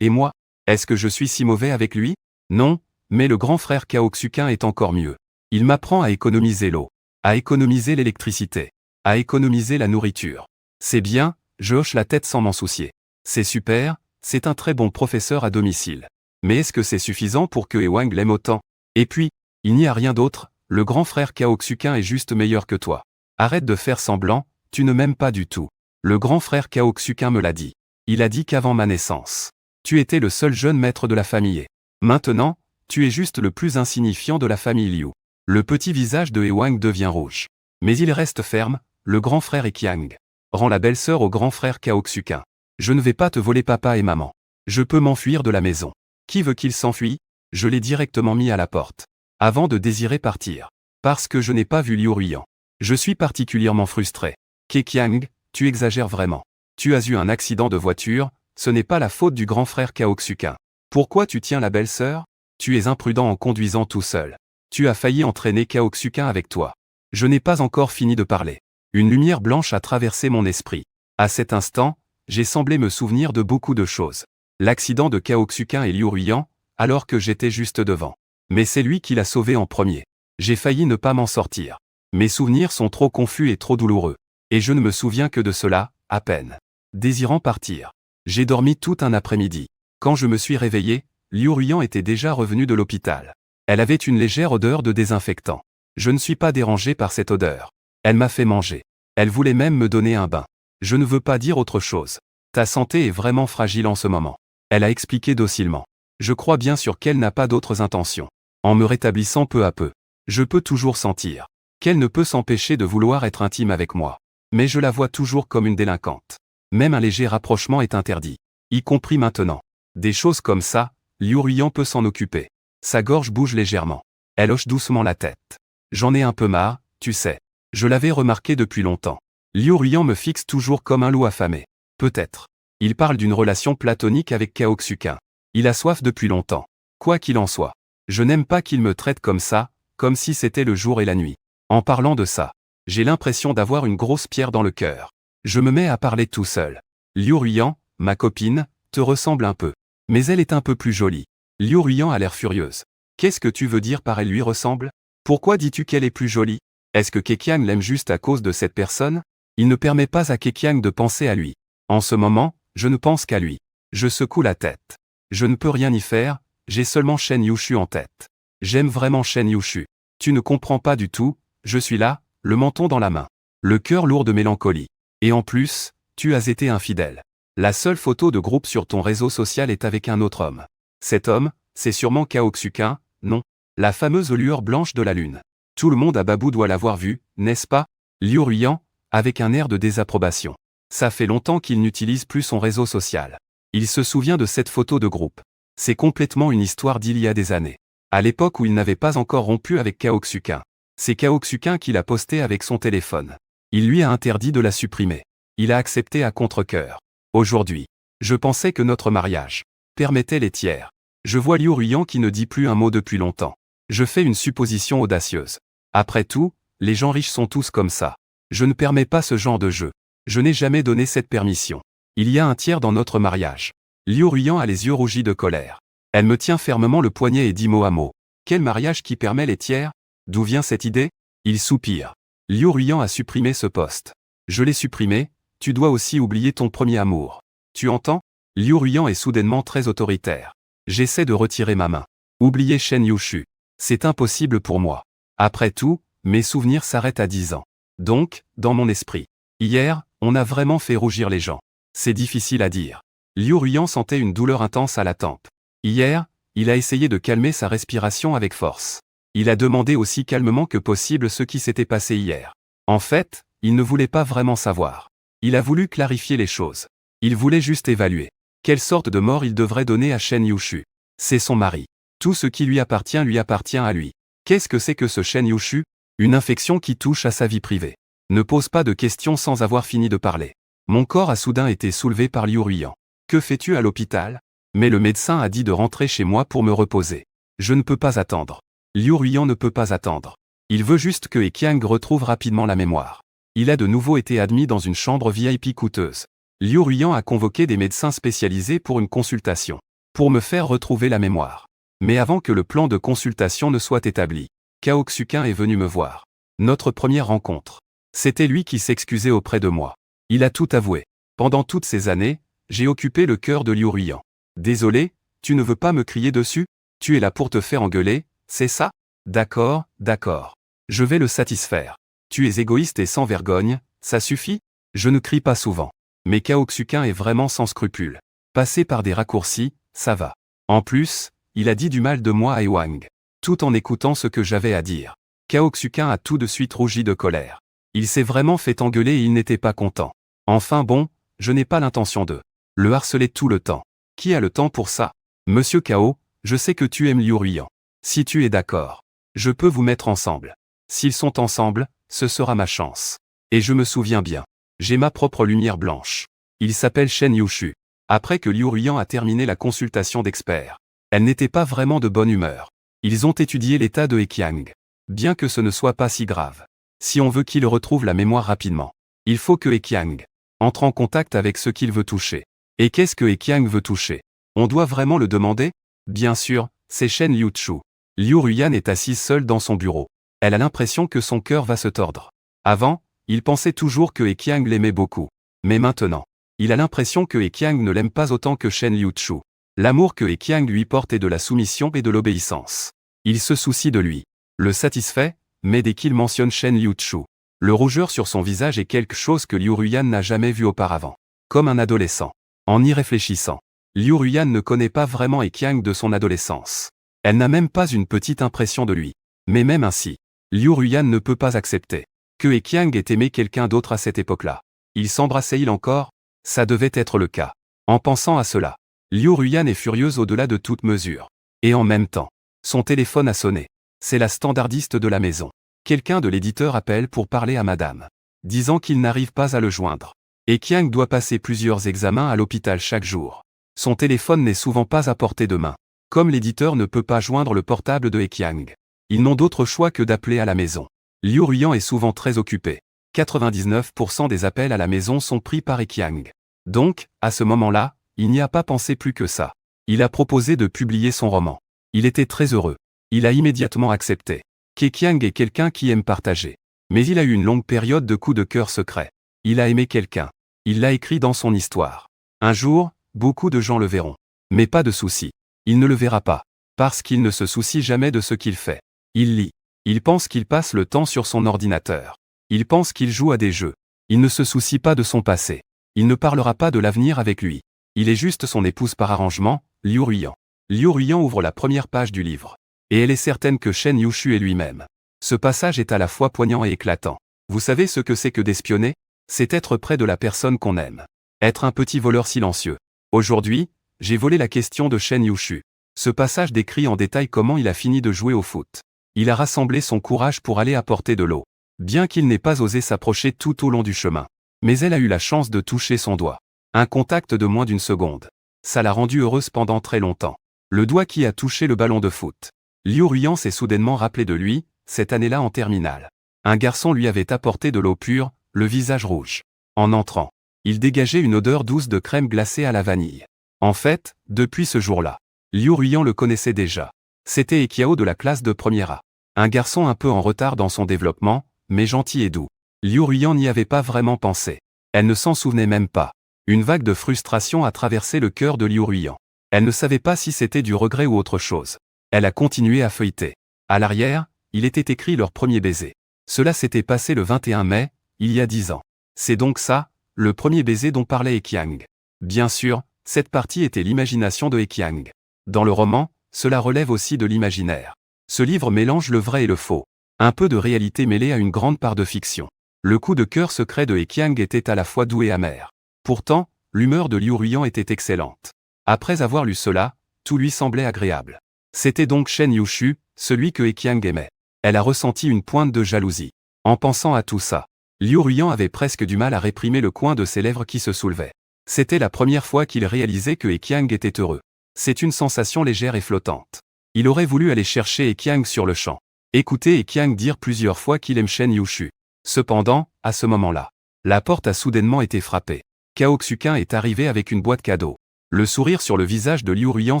Et moi? Est-ce que je suis si mauvais avec lui? Non, mais le grand frère Kaoksukin est encore mieux. Il m'apprend à économiser l'eau, à économiser l'électricité, à économiser la nourriture. C'est bien, je hoche la tête sans m'en soucier. C'est super, c'est un très bon professeur à domicile. Mais est-ce que c'est suffisant pour que Ewang l'aime autant? Et puis, il n'y a rien d'autre, le grand frère Kaoksukin est juste meilleur que toi. Arrête de faire semblant, tu ne m'aimes pas du tout. Le grand frère Kaoksukin me l'a dit. Il a dit qu'avant ma naissance, tu étais le seul jeune maître de la famille. Maintenant, tu es juste le plus insignifiant de la famille Liu. Le petit visage de Ewang devient rouge. Mais il reste ferme, le grand frère Ekiang rend la belle-sœur au grand frère Kaoksukin. Je ne vais pas te voler papa et maman. Je peux m'enfuir de la maison. Qui veut qu'il s'enfuit? Je l'ai directement mis à la porte. Avant de désirer partir. Parce que je n'ai pas vu Liu Ruiyan. Je suis particulièrement frustré. Keqiang, tu exagères vraiment. Tu as eu un accident de voiture, ce n'est pas la faute du grand frère Kaoksukin. Pourquoi tu tiens la belle-sœur? Tu es imprudent en conduisant tout seul. Tu as failli entraîner Kaoksukin avec toi. Je n'ai pas encore fini de parler. Une lumière blanche a traversé mon esprit. À cet instant, j'ai semblé me souvenir de beaucoup de choses. L'accident de Kaoksukin et Liu Ruiyan, alors que j'étais juste devant. Mais c'est lui qui l'a sauvé en premier. J'ai failli ne pas m'en sortir. Mes souvenirs sont trop confus et trop douloureux. Et je ne me souviens que de cela, à peine. Désirant partir. J'ai dormi tout un après-midi. Quand je me suis réveillé, Liu Ruiyan était déjà revenue de l'hôpital. Elle avait une légère odeur de désinfectant. Je ne suis pas dérangé par cette odeur. Elle m'a fait manger. Elle voulait même me donner un bain. Je ne veux pas dire autre chose. Ta santé est vraiment fragile en ce moment. Elle a expliqué docilement. Je crois bien sûr qu'elle n'a pas d'autres intentions. En me rétablissant peu à peu, je peux toujours sentir qu'elle ne peut s'empêcher de vouloir être intime avec moi. Mais je la vois toujours comme une délinquante. Même un léger rapprochement est interdit. Y compris maintenant. Des choses comme ça, Liu Ruiyan peut s'en occuper. Sa gorge bouge légèrement. Elle hoche doucement la tête. J'en ai un peu marre, tu sais. Je l'avais remarqué depuis longtemps. Liu Ruiyan me fixe toujours comme un loup affamé. Peut-être. Il parle d'une relation platonique avec Kaoksukin. Il a soif depuis longtemps. Quoi qu'il en soit. Je n'aime pas qu'il me traite comme ça, comme si c'était le jour et la nuit. En parlant de ça, j'ai l'impression d'avoir une grosse pierre dans le cœur. Je me mets à parler tout seul. Liu Ruiyan, ma copine, te ressemble un peu. Mais elle est un peu plus jolie. Liu Ruiyan a l'air furieuse. Qu'est-ce que tu veux dire par elle lui ressemble? Pourquoi dis-tu qu'elle est plus jolie? Est-ce que Keqiang l'aime juste à cause de cette personne? Il ne permet pas à Keqiang de penser à lui. En ce moment, je ne pense qu'à lui. Je secoue la tête. Je ne peux rien y faire, j'ai seulement Shen Yushu en tête. J'aime vraiment Shen Yushu. Tu ne comprends pas du tout, je suis là, le menton dans la main. Le cœur lourd de mélancolie. Et en plus, tu as été infidèle. La seule photo de groupe sur ton réseau social est avec un autre homme. Cet homme, c'est sûrement Kaoksukin, non? La fameuse lueur blanche de la lune. Tout le monde à Babou doit l'avoir vue, n'est-ce pas? Liu Ruiyan, avec un air de désapprobation. Ça fait longtemps qu'il n'utilise plus son réseau social. Il se souvient de cette photo de groupe. C'est complètement une histoire d'il y a des années. À l'époque où il n'avait pas encore rompu avec Kaoksukin. C'est Kaoksukin qui l'a postée avec son téléphone. Il lui a interdit de la supprimer. Il a accepté à contre-cœur. Aujourd'hui, je pensais que notre mariage permettait les tiers. Je vois Liu Ruiyan qui ne dit plus un mot depuis longtemps. Je fais une supposition audacieuse. Après tout, les gens riches sont tous comme ça. Je ne permets pas ce genre de jeu. Je n'ai jamais donné cette permission. Il y a un tiers dans notre mariage. Liu Ruiyan a les yeux rougis de colère. Elle me tient fermement le poignet et dit mot à mot. Quel mariage qui permet les tiers? D'où vient cette idée? Il soupire. Liu Ruiyan a supprimé ce poste. Je l'ai supprimé, tu dois aussi oublier ton premier amour. Tu entends? Liu Ruiyan est soudainement très autoritaire. J'essaie de retirer ma main. Oublier Shen Yushu. C'est impossible pour moi. Après tout, mes souvenirs s'arrêtent à 10 ans. Donc, dans mon esprit. Hier, on a vraiment fait rougir les gens. C'est difficile à dire. Liu Ruiyan sentait une douleur intense à la tempe. Hier, il a essayé de calmer sa respiration avec force. Il a demandé aussi calmement que possible ce qui s'était passé hier. En fait, il ne voulait pas vraiment savoir. Il a voulu clarifier les choses. Il voulait juste évaluer. Quelle sorte de mort il devrait donner à Shen Yushu. C'est son mari. Tout ce qui lui appartient à lui. Qu'est-ce que c'est que ce Shen Yushu? Une infection qui touche à sa vie privée. Ne pose pas de questions sans avoir fini de parler. Mon corps a soudain été soulevé par Liu Ruiyan. Que fais-tu à l'hôpital? Mais le médecin a dit de rentrer chez moi pour me reposer. Je ne peux pas attendre. Liu Ruiyan ne peut pas attendre. Il veut juste que He Qiang retrouve rapidement la mémoire. Il a de nouveau été admis dans une chambre VIP coûteuse. Liu Ruiyan a convoqué des médecins spécialisés pour une consultation. Pour me faire retrouver la mémoire. Mais avant que le plan de consultation ne soit établi, Cao Xuqin est venu me voir. Notre première rencontre. C'était lui qui s'excusait auprès de moi. Il a tout avoué. Pendant toutes ces années, j'ai occupé le cœur de Liu Ruiyan. Désolé, tu ne veux pas me crier dessus? Tu es là pour te faire engueuler, c'est ça? D'accord, d'accord. Je vais le satisfaire. Tu es égoïste et sans vergogne, ça suffit? Je ne crie pas souvent. Mais Cao Xuqin est vraiment sans scrupules. Passer par des raccourcis, ça va. En plus, il a dit du mal de moi à Wang. Tout en écoutant ce que j'avais à dire. Cao Xuqin a tout de suite rougi de colère. Il s'est vraiment fait engueuler et il n'était pas content. Enfin bon, je n'ai pas l'intention de le harceler tout le temps. Qui a le temps pour ça? Monsieur Cao, je sais que tu aimes Liu Ruiyan. Si tu es d'accord, je peux vous mettre ensemble. S'ils sont ensemble, ce sera ma chance. Et je me souviens bien. J'ai ma propre lumière blanche. Il s'appelle Shen Yushu. Après que Liu Ruiyan a terminé la consultation d'experts, elle n'était pas vraiment de bonne humeur. Ils ont étudié l'état de He Qiang. Bien que ce ne soit pas si grave. Si on veut qu'il retrouve la mémoire rapidement, il faut que He Qiang entre en contact avec ce qu'il veut toucher. Et qu'est-ce que He Qiang veut toucher? On doit vraiment le demander? Bien sûr, c'est Shen Yuchu. Liu Ruiyan est assise seule dans son bureau. Elle a l'impression que son cœur va se tordre. Avant, il pensait toujours que He Qiang l'aimait beaucoup. Mais maintenant, il a l'impression que He Qiang ne l'aime pas autant que Shen Yuchu. L'amour que He Qiang lui porte est de la soumission et de l'obéissance. Il se soucie de lui, le satisfait, mais dès qu'il mentionne Shen Yuchu, le rougeur sur son visage est quelque chose que Liu Ruiyan n'a jamais vu auparavant. Comme un adolescent. En y réfléchissant, Liu Ruiyan ne connaît pas vraiment He Qiang de son adolescence. Elle n'a même pas une petite impression de lui. Mais même ainsi, Liu Ruiyan ne peut pas accepter que He Qiang ait aimé quelqu'un d'autre à cette époque-là. Ils s'embrassaient-ils encore? Ça devait être le cas. En pensant à cela, Liu Ruiyan est furieuse au-delà de toute mesure. Et en même temps, son téléphone a sonné. C'est la standardiste de la maison. Quelqu'un de l'éditeur appelle pour parler à madame, disant qu'il n'arrive pas à le joindre. He Qiang doit passer plusieurs examens à l'hôpital chaque jour. Son téléphone n'est souvent pas à portée de main. Comme l'éditeur ne peut pas joindre le portable de He Qiang, ils n'ont d'autre choix que d'appeler à la maison. Liu Ruiyan est souvent très occupé. 99% des appels à la maison sont pris par He Qiang. Donc, à ce moment-là, il n'y a pas pensé plus que ça. Il a proposé de publier son roman. Il était très heureux. Il a immédiatement accepté. He Qiang est quelqu'un qui aime partager. Mais il a eu une longue période de coups de cœur secrets. Il a aimé quelqu'un. Il l'a écrit dans son histoire. Un jour, beaucoup de gens le verront. Mais pas de souci. Il ne le verra pas. Parce qu'il ne se soucie jamais de ce qu'il fait. Il lit. Il pense qu'il passe le temps sur son ordinateur. Il pense qu'il joue à des jeux. Il ne se soucie pas de son passé. Il ne parlera pas de l'avenir avec lui. Il est juste son épouse par arrangement, Liu Ruiyan. Liu Ruiyan ouvre la première page du livre. Et elle est certaine que Shen Yushu est lui-même. Ce passage est à la fois poignant et éclatant. Vous savez ce que c'est que d'espionner? C'est être près de la personne qu'on aime. Être un petit voleur silencieux. Aujourd'hui, j'ai volé la question de Shen Yushu. Ce passage décrit en détail comment il a fini de jouer au foot. Il a rassemblé son courage pour aller apporter de l'eau. Bien qu'il n'ait pas osé s'approcher tout au long du chemin. Mais elle a eu la chance de toucher son doigt. Un contact de moins d'une seconde. Ça l'a rendue heureuse pendant très longtemps. Le doigt qui a touché le ballon de foot. Liu Ruiyan s'est soudainement rappelé de lui, cette année-là en terminale. Un garçon lui avait apporté de l'eau pure, le visage rouge. En entrant, il dégageait une odeur douce de crème glacée à la vanille. En fait, depuis ce jour-là, Liu Ruiyan le connaissait déjà. C'était He Qiao de la classe de première A. Un garçon un peu en retard dans son développement, mais gentil et doux. Liu Ruiyan n'y avait pas vraiment pensé. Elle ne s'en souvenait même pas. Une vague de frustration a traversé le cœur de Liu Ruiyan. Elle ne savait pas si c'était du regret ou autre chose. Elle a continué à feuilleter. À l'arrière, il était écrit leur premier baiser. Cela s'était passé le 21 mai, il y a 10 ans. C'est donc ça, le premier baiser dont parlait He Qiang. Bien sûr, cette partie était l'imagination de He Qiang. Dans le roman, cela relève aussi de l'imaginaire. Ce livre mélange le vrai et le faux. Un peu de réalité mêlée à une grande part de fiction. Le coup de cœur secret de He Qiang était à la fois doux et amer. Pourtant, l'humeur de Liu Ruiyan était excellente. Après avoir lu cela, tout lui semblait agréable. C'était donc Shen Yushu, celui que He Qiang aimait. Elle a ressenti une pointe de jalousie. En pensant à tout ça, Liu Ruiyan avait presque du mal à réprimer le coin de ses lèvres qui se soulevait. C'était la première fois qu'il réalisait que He Qiang était heureux. C'est une sensation légère et flottante. Il aurait voulu aller chercher He Qiang sur le champ. Écouter He Qiang dire plusieurs fois qu'il aime Shen Yushu. Cependant, à ce moment-là, la porte a soudainement été frappée. Cao Xuqin est arrivé avec une boîte cadeau. Le sourire sur le visage de Liu Ruiyan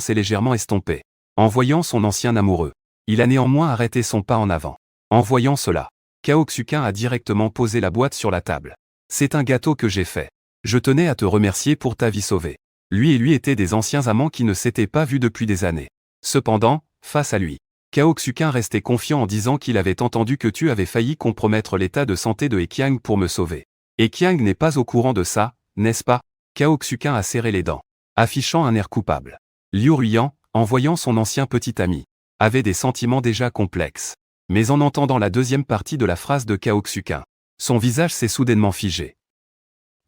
s'est légèrement estompé. En voyant son ancien amoureux, il a néanmoins arrêté son pas en avant. En voyant cela, Cao Xuqin a directement posé la boîte sur la table. C'est un gâteau que j'ai fait. Je tenais à te remercier pour ta vie sauvée. Lui et lui étaient des anciens amants qui ne s'étaient pas vus depuis des années. Cependant, face à lui, Cao Xuqin restait confiant en disant qu'il avait entendu que tu avais failli compromettre l'état de santé de He Qiang pour me sauver. He Qiang n'est pas au courant de ça, n'est-ce pas? Cao Xuqin a serré les dents, affichant un air coupable. Liu Ruiyan, en voyant son ancien petit ami, avait des sentiments déjà complexes. Mais en entendant la deuxième partie de la phrase de Cao Xuqin, son visage s'est soudainement figé.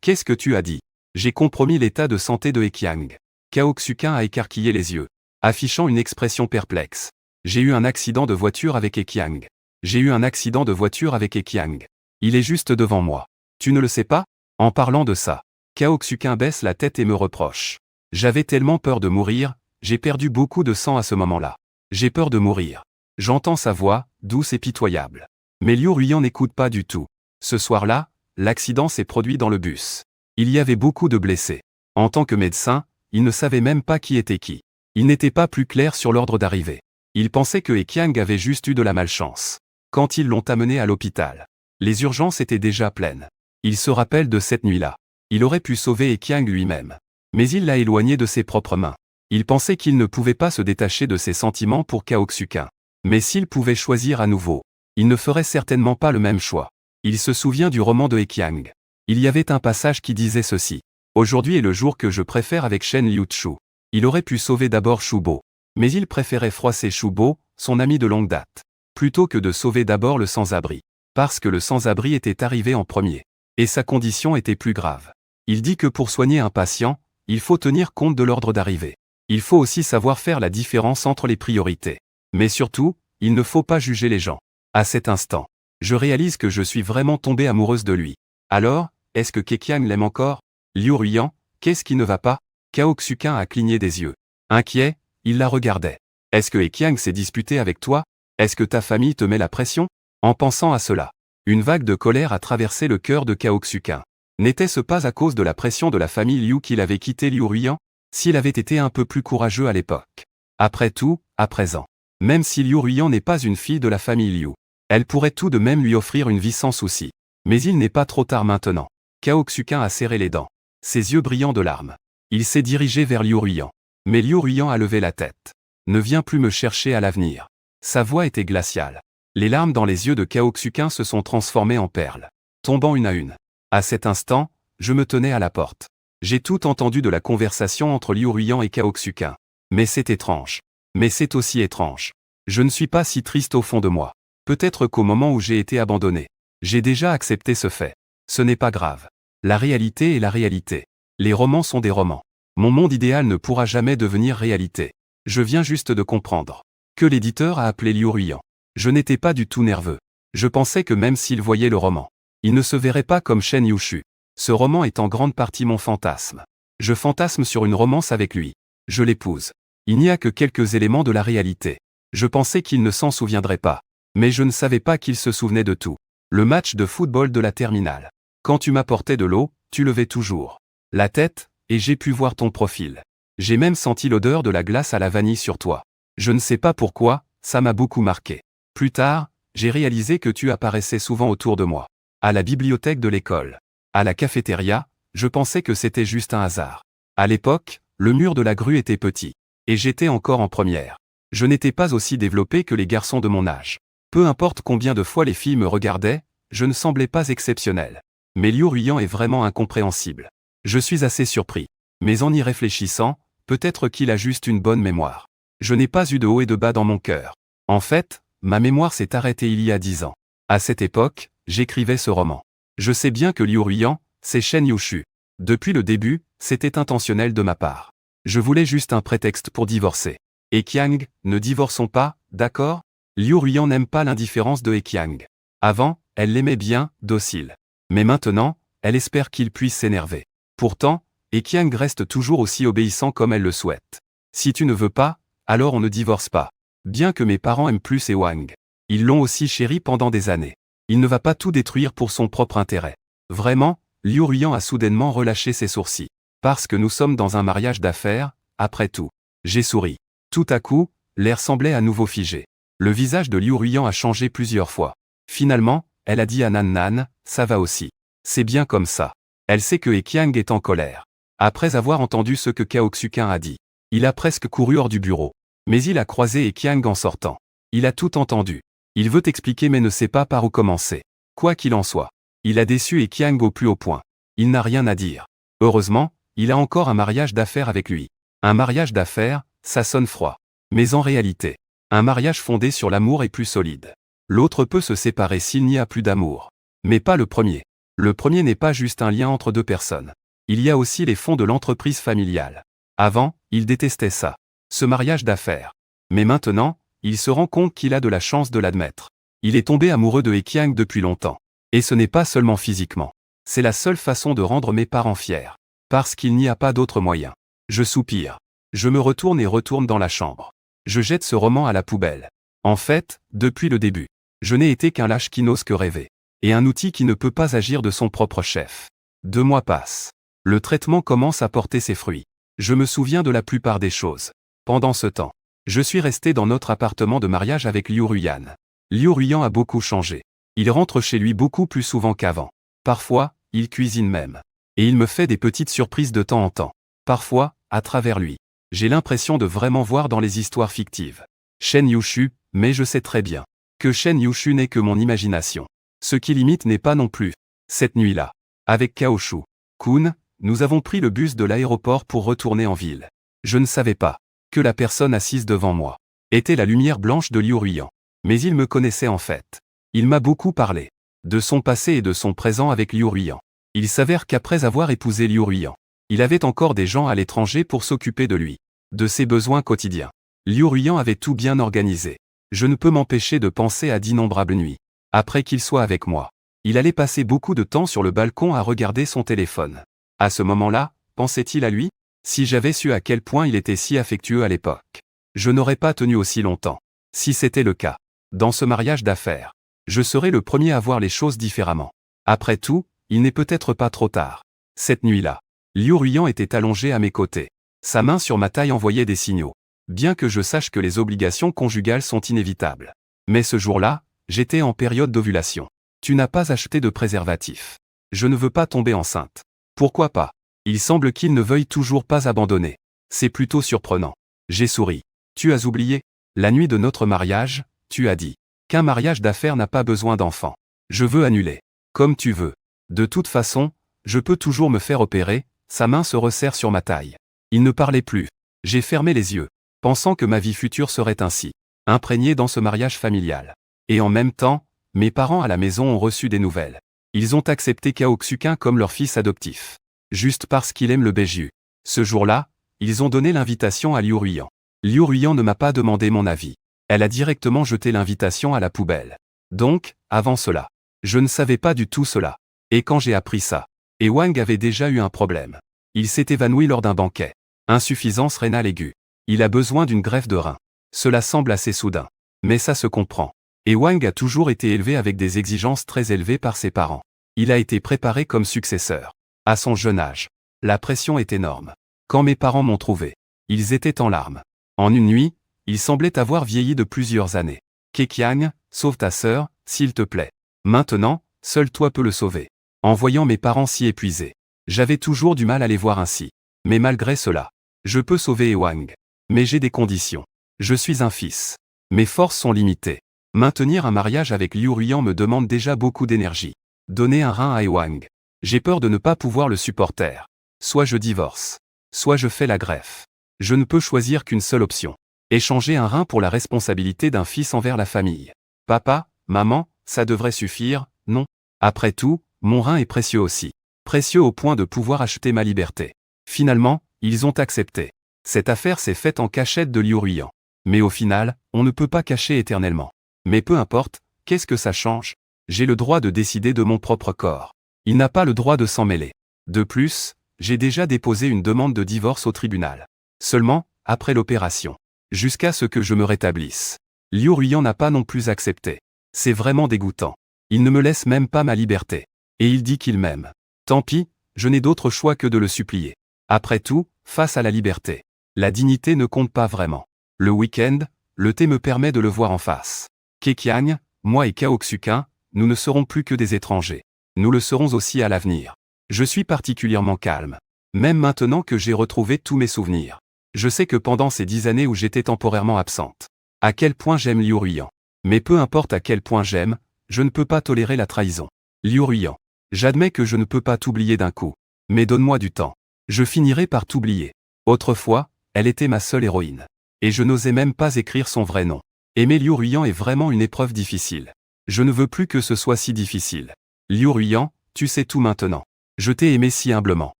Qu'est-ce que tu as dit? J'ai compromis l'état de santé de He Qiang. Cao Xuqin a écarquillé les yeux, affichant une expression perplexe. J'ai eu un accident de voiture avec He Qiang. J'ai eu un accident de voiture avec He Qiang. Il est juste devant moi. Tu ne le sais pas? En parlant de ça, Cao Xuqin baisse la tête et me reproche. J'avais tellement peur de mourir, j'ai perdu beaucoup de sang à ce moment-là. J'ai peur de mourir. J'entends sa voix, douce et pitoyable. Mais Liu Ruiyan n'écoute pas du tout. Ce soir-là, l'accident s'est produit dans le bus. Il y avait beaucoup de blessés. En tant que médecin, il ne savait même pas qui était qui. Il n'était pas plus clair sur l'ordre d'arrivée. Il pensait que He Qiang avait juste eu de la malchance. Quand ils l'ont amené à l'hôpital, les urgences étaient déjà pleines. Il se rappelle de cette nuit-là. Il aurait pu sauver He Qiang lui-même. Mais il l'a éloigné de ses propres mains. Il pensait qu'il ne pouvait pas se détacher de ses sentiments pour Cao Xuqin. Mais s'il pouvait choisir à nouveau, il ne ferait certainement pas le même choix. Il se souvient du roman de He Qiang. Il y avait un passage qui disait ceci. Aujourd'hui est le jour que je préfère avec Shen Liuchu. Il aurait pu sauver d'abord Shubo. Mais il préférait froisser Shubo, son ami de longue date, plutôt que de sauver d'abord le sans-abri. Parce que le sans-abri était arrivé en premier. Et sa condition était plus grave. Il dit que pour soigner un patient, il faut tenir compte de l'ordre d'arrivée. Il faut aussi savoir faire la différence entre les priorités. Mais surtout, il ne faut pas juger les gens. À cet instant, je réalise que je suis vraiment tombée amoureuse de lui. Alors, est-ce que He Qiang l'aime encore? Liu Ruiyan, qu'est-ce qui ne va pas? Cao Xuqin a cligné des yeux. Inquiet, il la regardait. Est-ce que He Qiang s'est disputé avec toi? Est-ce que ta famille te met la pression? En pensant à cela, une vague de colère a traversé le cœur de Cao Xuqin. N'était-ce pas à cause de la pression de la famille Liu qu'il avait quitté Liu Ruiyan? S'il avait été un peu plus courageux à l'époque. Après tout, à présent, même si Liu Ruiyan n'est pas une fille de la famille Liu, elle pourrait tout de même lui offrir une vie sans souci. Mais il n'est pas trop tard maintenant. Cao Xuqin a serré les dents, ses yeux brillants de larmes. Il s'est dirigé vers Liu Ruiyan. Mais Liu Ruiyan a levé la tête. Ne viens plus me chercher à l'avenir. Sa voix était glaciale. Les larmes dans les yeux de Cao Xuqin se sont transformées en perles, tombant une à une. À cet instant, je me tenais à la porte. J'ai tout entendu de la conversation entre Liu Ruiyan et Cao Xuqin. Mais c'est étrange. Mais c'est aussi étrange. Je ne suis pas si triste au fond de moi. Peut-être qu'au moment où j'ai été abandonné, j'ai déjà accepté ce fait. Ce n'est pas grave. La réalité est la réalité. Les romans sont des romans. Mon monde idéal ne pourra jamais devenir réalité. Je viens juste de comprendre que l'éditeur a appelé Liu Ruiyan. Je n'étais pas du tout nerveux. Je pensais que même s'il voyait le roman, il ne se verrait pas comme Shen Yushu. Ce roman est en grande partie mon fantasme. Je fantasme sur une romance avec lui. Je l'épouse. Il n'y a que quelques éléments de la réalité. Je pensais qu'il ne s'en souviendrait pas. Mais je ne savais pas qu'il se souvenait de tout. Le match de football de la terminale. Quand tu m'apportais de l'eau, tu levais toujours la tête, et j'ai pu voir ton profil. J'ai même senti l'odeur de la glace à la vanille sur toi. Je ne sais pas pourquoi, ça m'a beaucoup marqué. Plus tard, j'ai réalisé que tu apparaissais souvent autour de moi. À la bibliothèque de l'école. À la cafétéria, je pensais que c'était juste un hasard. À l'époque, le mur de la grue était petit. Et j'étais encore en première. Je n'étais pas aussi développé que les garçons de mon âge. Peu importe combien de fois les filles me regardaient, je ne semblais pas exceptionnel. Mais Liu Ruiyan est vraiment incompréhensible. Je suis assez surpris. Mais en y réfléchissant, peut-être qu'il a juste une bonne mémoire. Je n'ai pas eu de haut et de bas dans mon cœur. En fait, ma mémoire s'est arrêtée il y a 10 ans. À cette époque, j'écrivais ce roman. Je sais bien que Liu Ruiyan, c'est Shen Yushu. Depuis le début, c'était intentionnel de ma part. Je voulais juste un prétexte pour divorcer. Eqiang, ne divorçons pas, d'accord? Liu Ruiyan n'aime pas l'indifférence de Eqiang. Avant, elle l'aimait bien, docile. Mais maintenant, elle espère qu'il puisse s'énerver. Pourtant, Eqiang reste toujours aussi obéissant comme elle le souhaite. Si tu ne veux pas, alors on ne divorce pas. Bien que mes parents aiment plus Ewang. Ils l'ont aussi chéri pendant des années. Il ne va pas tout détruire pour son propre intérêt. Vraiment, Liu Ruiyan a soudainement relâché ses sourcils. Parce que nous sommes dans un mariage d'affaires, après tout. J'ai souri. Tout à coup, l'air semblait à nouveau figé. Le visage de Liu Ruiyan a changé plusieurs fois. Finalement, elle a dit à Nan Nan, ça va aussi. C'est bien comme ça. Elle sait que Eqiang est en colère. Après avoir entendu ce que Cao Xuqin a dit, il a presque couru hors du bureau. Mais il a croisé Eqiang en sortant. Il a tout entendu. Il veut expliquer mais ne sait pas par où commencer. Quoi qu'il en soit, il a déçu Eqiang au plus haut point. Il n'a rien à dire. Heureusement, il a encore un mariage d'affaires avec lui. Un mariage d'affaires, ça sonne froid. Mais en réalité, un mariage fondé sur l'amour est plus solide. L'autre peut se séparer s'il n'y a plus d'amour. Mais pas le premier. Le premier n'est pas juste un lien entre deux personnes. Il y a aussi les fonds de l'entreprise familiale. Avant, il détestait ça. Ce mariage d'affaires. Mais maintenant, il se rend compte qu'il a de la chance de l'admettre. Il est tombé amoureux de Eqiang depuis longtemps. Et ce n'est pas seulement physiquement. C'est la seule façon de rendre mes parents fiers. Parce qu'il n'y a pas d'autre moyen. Je soupire. Je me retourne et retourne dans la chambre. Je jette ce roman à la poubelle. En fait, depuis le début, je n'ai été qu'un lâche qui n'ose que rêver. Et un outil qui ne peut pas agir de son propre chef. 2 mois passent. Le traitement commence à porter ses fruits. Je me souviens de la plupart des choses. Pendant ce temps, je suis resté dans notre appartement de mariage avec Liu Ruiyan. Liu Ruiyan a beaucoup changé. Il rentre chez lui beaucoup plus souvent qu'avant. Parfois, il cuisine même. Et il me fait des petites surprises de temps en temps. Parfois, à travers lui. J'ai l'impression de vraiment voir dans les histoires fictives. Shen Yushu, mais je sais très bien que Shen Yushu n'est que mon imagination. Ce qui limite n'est pas non plus. Cette nuit-là, avec Cao Shu Kun, nous avons pris le bus de l'aéroport pour retourner en ville. Je ne savais pas que la personne assise devant moi était la lumière blanche de Liu Ruiyan. Mais il me connaissait en fait. Il m'a beaucoup parlé de son passé et de son présent avec Liu Ruiyan. Il s'avère qu'après avoir épousé Liu Ruiyan, il avait encore des gens à l'étranger pour s'occuper de lui, de ses besoins quotidiens. Liu Ruiyan avait tout bien organisé. Je ne peux m'empêcher de penser à d'innombrables nuits. Après qu'il soit avec moi, il allait passer beaucoup de temps sur le balcon à regarder son téléphone. À ce moment-là, pensait-il à lui? Si j'avais su à quel point il était si affectueux à l'époque, je n'aurais pas tenu aussi longtemps. Si c'était le cas, dans ce mariage d'affaires, je serais le premier à voir les choses différemment. Après tout, il n'est peut-être pas trop tard. Cette nuit-là, Liu Ruiyan était allongé à mes côtés. Sa main sur ma taille envoyait des signaux. Bien que je sache que les obligations conjugales sont inévitables. Mais ce jour-là, j'étais en période d'ovulation. Tu n'as pas acheté de préservatif. Je ne veux pas tomber enceinte. Pourquoi pas? Il semble qu'il ne veuille toujours pas abandonner. C'est plutôt surprenant. J'ai souri. Tu as oublié? La nuit de notre mariage, tu as dit qu'un mariage d'affaires n'a pas besoin d'enfants. Je veux annuler. Comme tu veux. De toute façon, je peux toujours me faire opérer. Sa main se resserre sur ma taille. Il ne parlait plus. J'ai fermé les yeux, pensant que ma vie future serait ainsi, imprégnée dans ce mariage familial. Et en même temps, mes parents à la maison ont reçu des nouvelles. Ils ont accepté Cao Xuqin comme leur fils adoptif. Juste parce qu'il aime le Beju. Ce jour-là, ils ont donné l'invitation à Liu Ruiyan. Liu Ruiyan ne m'a pas demandé mon avis. Elle a directement jeté l'invitation à la poubelle. Donc, avant cela, je ne savais pas du tout cela. Et quand j'ai appris ça, Ewang avait déjà eu un problème. Il s'est évanoui lors d'un banquet. Insuffisance rénale aiguë. Il a besoin d'une greffe de rein. Cela semble assez soudain. Mais ça se comprend. Ewang a toujours été élevé avec des exigences très élevées par ses parents. Il a été préparé comme successeur. À son jeune âge, la pression est énorme. Quand mes parents m'ont trouvé, ils étaient en larmes. En une nuit, il semblait avoir vieilli de plusieurs années. Keqiang, sauve ta sœur, s'il te plaît. Maintenant, seul toi peux le sauver. En voyant mes parents si épuisés, j'avais toujours du mal à les voir ainsi. Mais malgré cela, je peux sauver Ewang. Mais j'ai des conditions. Je suis un fils. Mes forces sont limitées. Maintenir un mariage avec Liu Ruiyan me demande déjà beaucoup d'énergie. Donner un rein à Ewang. J'ai peur de ne pas pouvoir le supporter. Soit je divorce. Soit je fais la greffe. Je ne peux choisir qu'une seule option. Échanger un rein pour la responsabilité d'un fils envers la famille. Papa, maman, ça devrait suffire, non? Après tout, mon rein est précieux aussi. Précieux au point de pouvoir acheter ma liberté. Finalement, ils ont accepté. Cette affaire s'est faite en cachette de Liu Ruiyan. Mais au final, on ne peut pas cacher éternellement. Mais peu importe, qu'est-ce que ça change? J'ai le droit de décider de mon propre corps. Il n'a pas le droit de s'en mêler. De plus, j'ai déjà déposé une demande de divorce au tribunal. Seulement, après l'opération. Jusqu'à ce que je me rétablisse. Liu Ruiyan n'a pas non plus accepté. C'est vraiment dégoûtant. Il ne me laisse même pas ma liberté. Et il dit qu'il m'aime. Tant pis, je n'ai d'autre choix que de le supplier. Après tout, face à la liberté, la dignité ne compte pas vraiment. Le week-end, le thé me permet de le voir en face. Keqiang, moi et Cao Xuqin, nous ne serons plus que des étrangers. Nous le serons aussi à l'avenir. Je suis particulièrement calme. Même maintenant que j'ai retrouvé tous mes souvenirs. Je sais que pendant ces 10 années où j'étais temporairement absente, à quel point j'aime Liu Ruiyan. Mais peu importe à quel point j'aime, je ne peux pas tolérer la trahison. Liu Ruiyan, j'admets que je ne peux pas t'oublier d'un coup. Mais donne-moi du temps. Je finirai par t'oublier. Autrefois, elle était ma seule héroïne. Et je n'osais même pas écrire son vrai nom. Aimer Liu Ruiyan est vraiment une épreuve difficile. Je ne veux plus que ce soit si difficile. Liu Ruiyan, tu sais tout maintenant. Je t'ai aimé si humblement.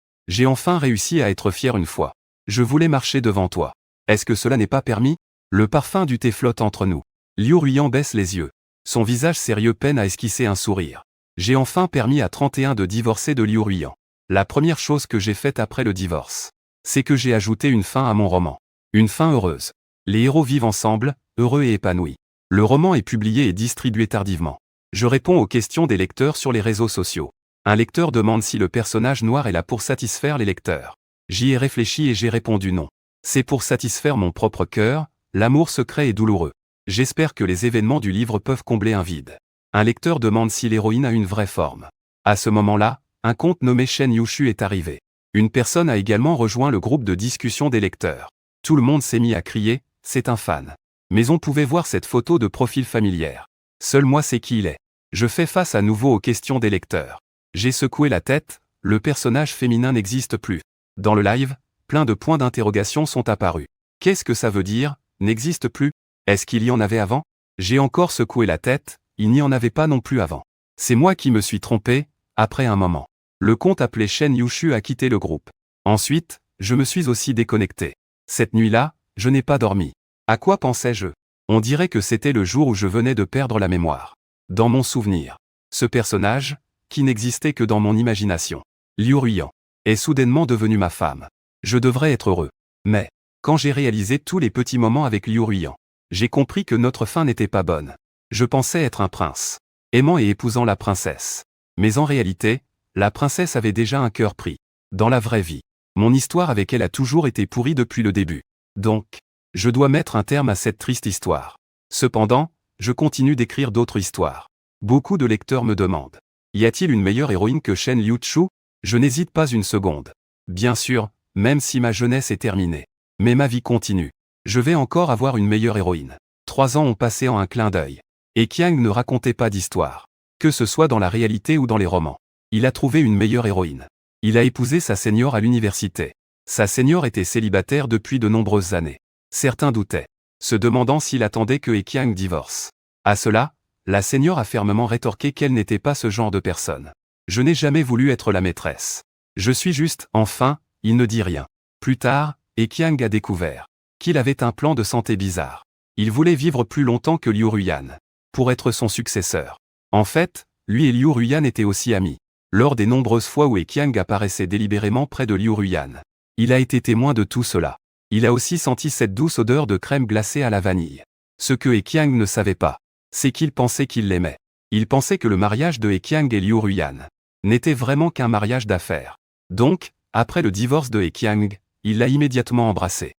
J'ai enfin réussi à être fier une fois. Je voulais marcher devant toi. Est-ce que cela n'est pas permis? Le parfum du thé flotte entre nous. Liu Ruiyan baisse les yeux. Son visage sérieux peine à esquisser un sourire. J'ai enfin permis à 31 de divorcer de Liu Ruiyan. La première chose que j'ai faite après le divorce, c'est que j'ai ajouté une fin à mon roman. Une fin heureuse. Les héros vivent ensemble, heureux et épanouis. Le roman est publié et distribué tardivement. Je réponds aux questions des lecteurs sur les réseaux sociaux. Un lecteur demande si le personnage noir est là pour satisfaire les lecteurs. J'y ai réfléchi et j'ai répondu non. C'est pour satisfaire mon propre cœur, l'amour secret et douloureux. J'espère que les événements du livre peuvent combler un vide. Un lecteur demande si l'héroïne a une vraie forme. À ce moment-là, un conte nommé Shen Yushu est arrivé. Une personne a également rejoint le groupe de discussion des lecteurs. Tout le monde s'est mis à crier, c'est un fan. Mais on pouvait voir cette photo de profil familière. Seul moi sais qui il est. Je fais face à nouveau aux questions des lecteurs. J'ai secoué la tête, le personnage féminin n'existe plus. Dans le live, plein de points d'interrogation sont apparus. Qu'est-ce que ça veut dire, n'existe plus? Est-ce qu'il y en avait avant? J'ai encore secoué la tête, il n'y en avait pas non plus avant. C'est moi qui me suis trompé, après un moment. Le compte appelé Shen Yushu a quitté le groupe. Ensuite, je me suis aussi déconnecté. Cette nuit-là, je n'ai pas dormi. À quoi pensais-je? On dirait que c'était le jour où je venais de perdre la mémoire. Dans mon souvenir, ce personnage, qui n'existait que dans mon imagination, Liu Ruiyan, est soudainement devenu ma femme. Je devrais être heureux. Mais, quand j'ai réalisé tous les petits moments avec Liu Ruiyan, j'ai compris que notre fin n'était pas bonne. Je pensais être un prince, aimant et épousant la princesse. Mais en réalité, la princesse avait déjà un cœur pris. Dans la vraie vie, mon histoire avec elle a toujours été pourrie depuis le début. Donc, je dois mettre un terme à cette triste histoire. Cependant, je continue d'écrire d'autres histoires. Beaucoup de lecteurs me demandent, y a-t-il une meilleure héroïne que Shen Liuchu? Je n'hésite pas une seconde. Bien sûr, même si ma jeunesse est terminée. Mais ma vie continue. Je vais encore avoir une meilleure héroïne. 3 ans ont passé en un clin d'œil. Et Qiang ne racontait pas d'histoire. Que ce soit dans la réalité ou dans les romans. Il a trouvé une meilleure héroïne. Il a épousé sa senior à l'université. Sa senior était célibataire depuis de nombreuses années. Certains doutaient, se demandant s'il attendait que Qiang divorce. À cela, la senior a fermement rétorqué qu'elle n'était pas ce genre de personne. Je n'ai jamais voulu être la maîtresse. Je suis juste, enfin, il ne dit rien. Plus tard, Qiang a découvert qu'il avait un plan de santé bizarre. Il voulait vivre plus longtemps que Liu Ruiyan, pour être son successeur. En fait, lui et Liu Ruiyan étaient aussi amis. Lors des nombreuses fois où Qiang apparaissait délibérément près de Liu Ruiyan, il a été témoin de tout cela. Il a aussi senti cette douce odeur de crème glacée à la vanille. Ce que Qiang ne savait pas, c'est qu'il pensait qu'il l'aimait. Il pensait que le mariage de Qiang et Liu Ruiyan n'était vraiment qu'un mariage d'affaires. Donc, après le divorce de Qiang, il l'a immédiatement embrassée.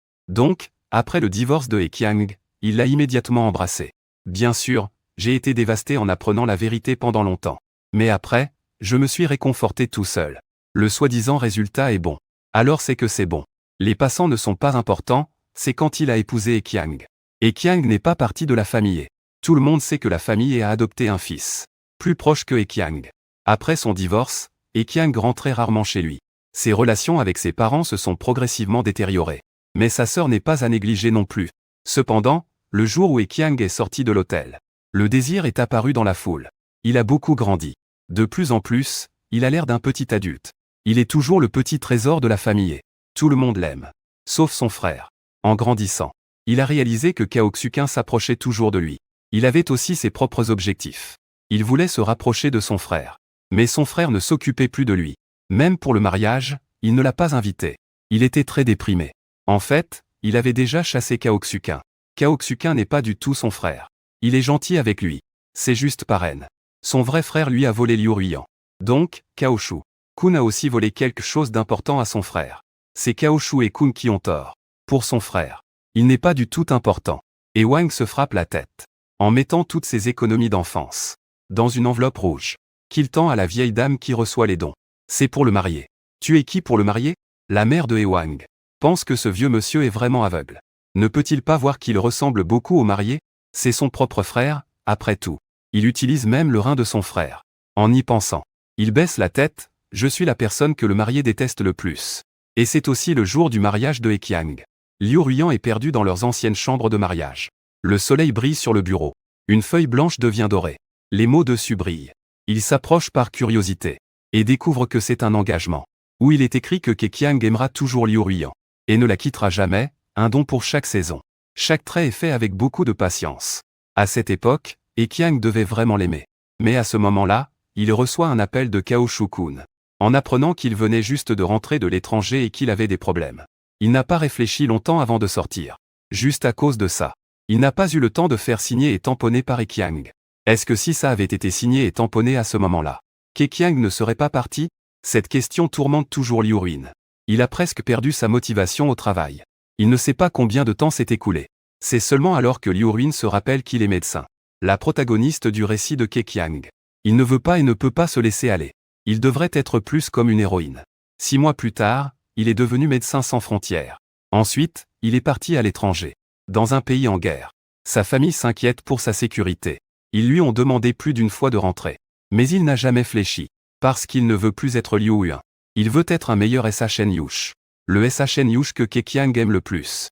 Bien sûr, j'ai été dévasté en apprenant la vérité pendant longtemps. Mais après, je me suis réconforté tout seul. Le soi-disant résultat est bon. Alors c'est que c'est bon. Les passants ne sont pas importants, c'est quand il a épousé Ekiang. Ekiang n'est pas partie de la famille. Tout le monde sait que la famille a adopté un fils. Plus proche que Ekiang. Après son divorce, Ekiang rentrait rarement chez lui. Ses relations avec ses parents se sont progressivement détériorées. Mais sa sœur n'est pas à négliger non plus. Cependant, le jour où Ekiang est sorti de l'hôtel, le désir est apparu dans la foule. Il a beaucoup grandi. De plus en plus, il a l'air d'un petit adulte. Il est toujours le petit trésor de la famille. Tout le monde l'aime. Sauf son frère. En grandissant, il a réalisé que Cao Xuqin s'approchait toujours de lui. Il avait aussi ses propres objectifs. Il voulait se rapprocher de son frère. Mais son frère ne s'occupait plus de lui. Même pour le mariage, il ne l'a pas invité. Il était très déprimé. En fait, il avait déjà chassé Cao Xuqin. Cao Xuqin n'est pas du tout son frère. Il est gentil avec lui. C'est juste par haine. Son vrai frère lui a volé Liu Ruiyan. Donc, Cao Shu Kun a aussi volé quelque chose d'important à son frère. C'est Cao Shu et Kun qui ont tort. Pour son frère, il n'est pas du tout important. Et Wang se frappe la tête. En mettant toutes ses économies d'enfance dans une enveloppe rouge, qu'il tend à la vieille dame qui reçoit les dons. C'est pour le marier. Tu es qui pour le marier? La mère de Wang pense que ce vieux monsieur est vraiment aveugle. Ne peut-il pas voir qu'il ressemble beaucoup au marié? C'est son propre frère, après tout. Il utilise même le rein de son frère. En y pensant, il baisse la tête. Je suis la personne que le marié déteste le plus. Et c'est aussi le jour du mariage de Ekiang. Liu Ruiyan est perdu dans leurs anciennes chambres de mariage. Le soleil brille sur le bureau. Une feuille blanche devient dorée. Les mots dessus brillent. Il s'approche par curiosité. Et découvre que c'est un engagement. Où il est écrit que Ekiang aimera toujours Liu Ruiyan. Et ne la quittera jamais, un don pour chaque saison. Chaque trait est fait avec beaucoup de patience. À cette époque, Ekiang devait vraiment l'aimer. Mais à ce moment-là, il reçoit un appel de Cao Shu Kun. En apprenant qu'il venait juste de rentrer de l'étranger et qu'il avait des problèmes. Il n'a pas réfléchi longtemps avant de sortir. Juste à cause de ça. Il n'a pas eu le temps de faire signer et tamponner par Ekiang. Est-ce que si ça avait été signé et tamponné à ce moment-là, qu'Ekiang ne serait pas parti? Cette question tourmente toujours Liu Ruiyan. Il a presque perdu sa motivation au travail. Il ne sait pas combien de temps s'est écoulé. C'est seulement alors que Liu Ruiyan se rappelle qu'il est médecin. La protagoniste du récit de Ekiang. Il ne veut pas et ne peut pas se laisser aller. Il devrait être plus comme une héroïne. 6 mois plus tard, il est devenu médecin sans frontières. Ensuite, il est parti à l'étranger. Dans un pays en guerre. Sa famille s'inquiète pour sa sécurité. Ils lui ont demandé plus d'une fois de rentrer. Mais il n'a jamais fléchi. Parce qu'il ne veut plus être Liu Ruiyan. Il veut être un meilleur SHN Yush. Le SHN Yush que Ekiang aime le plus.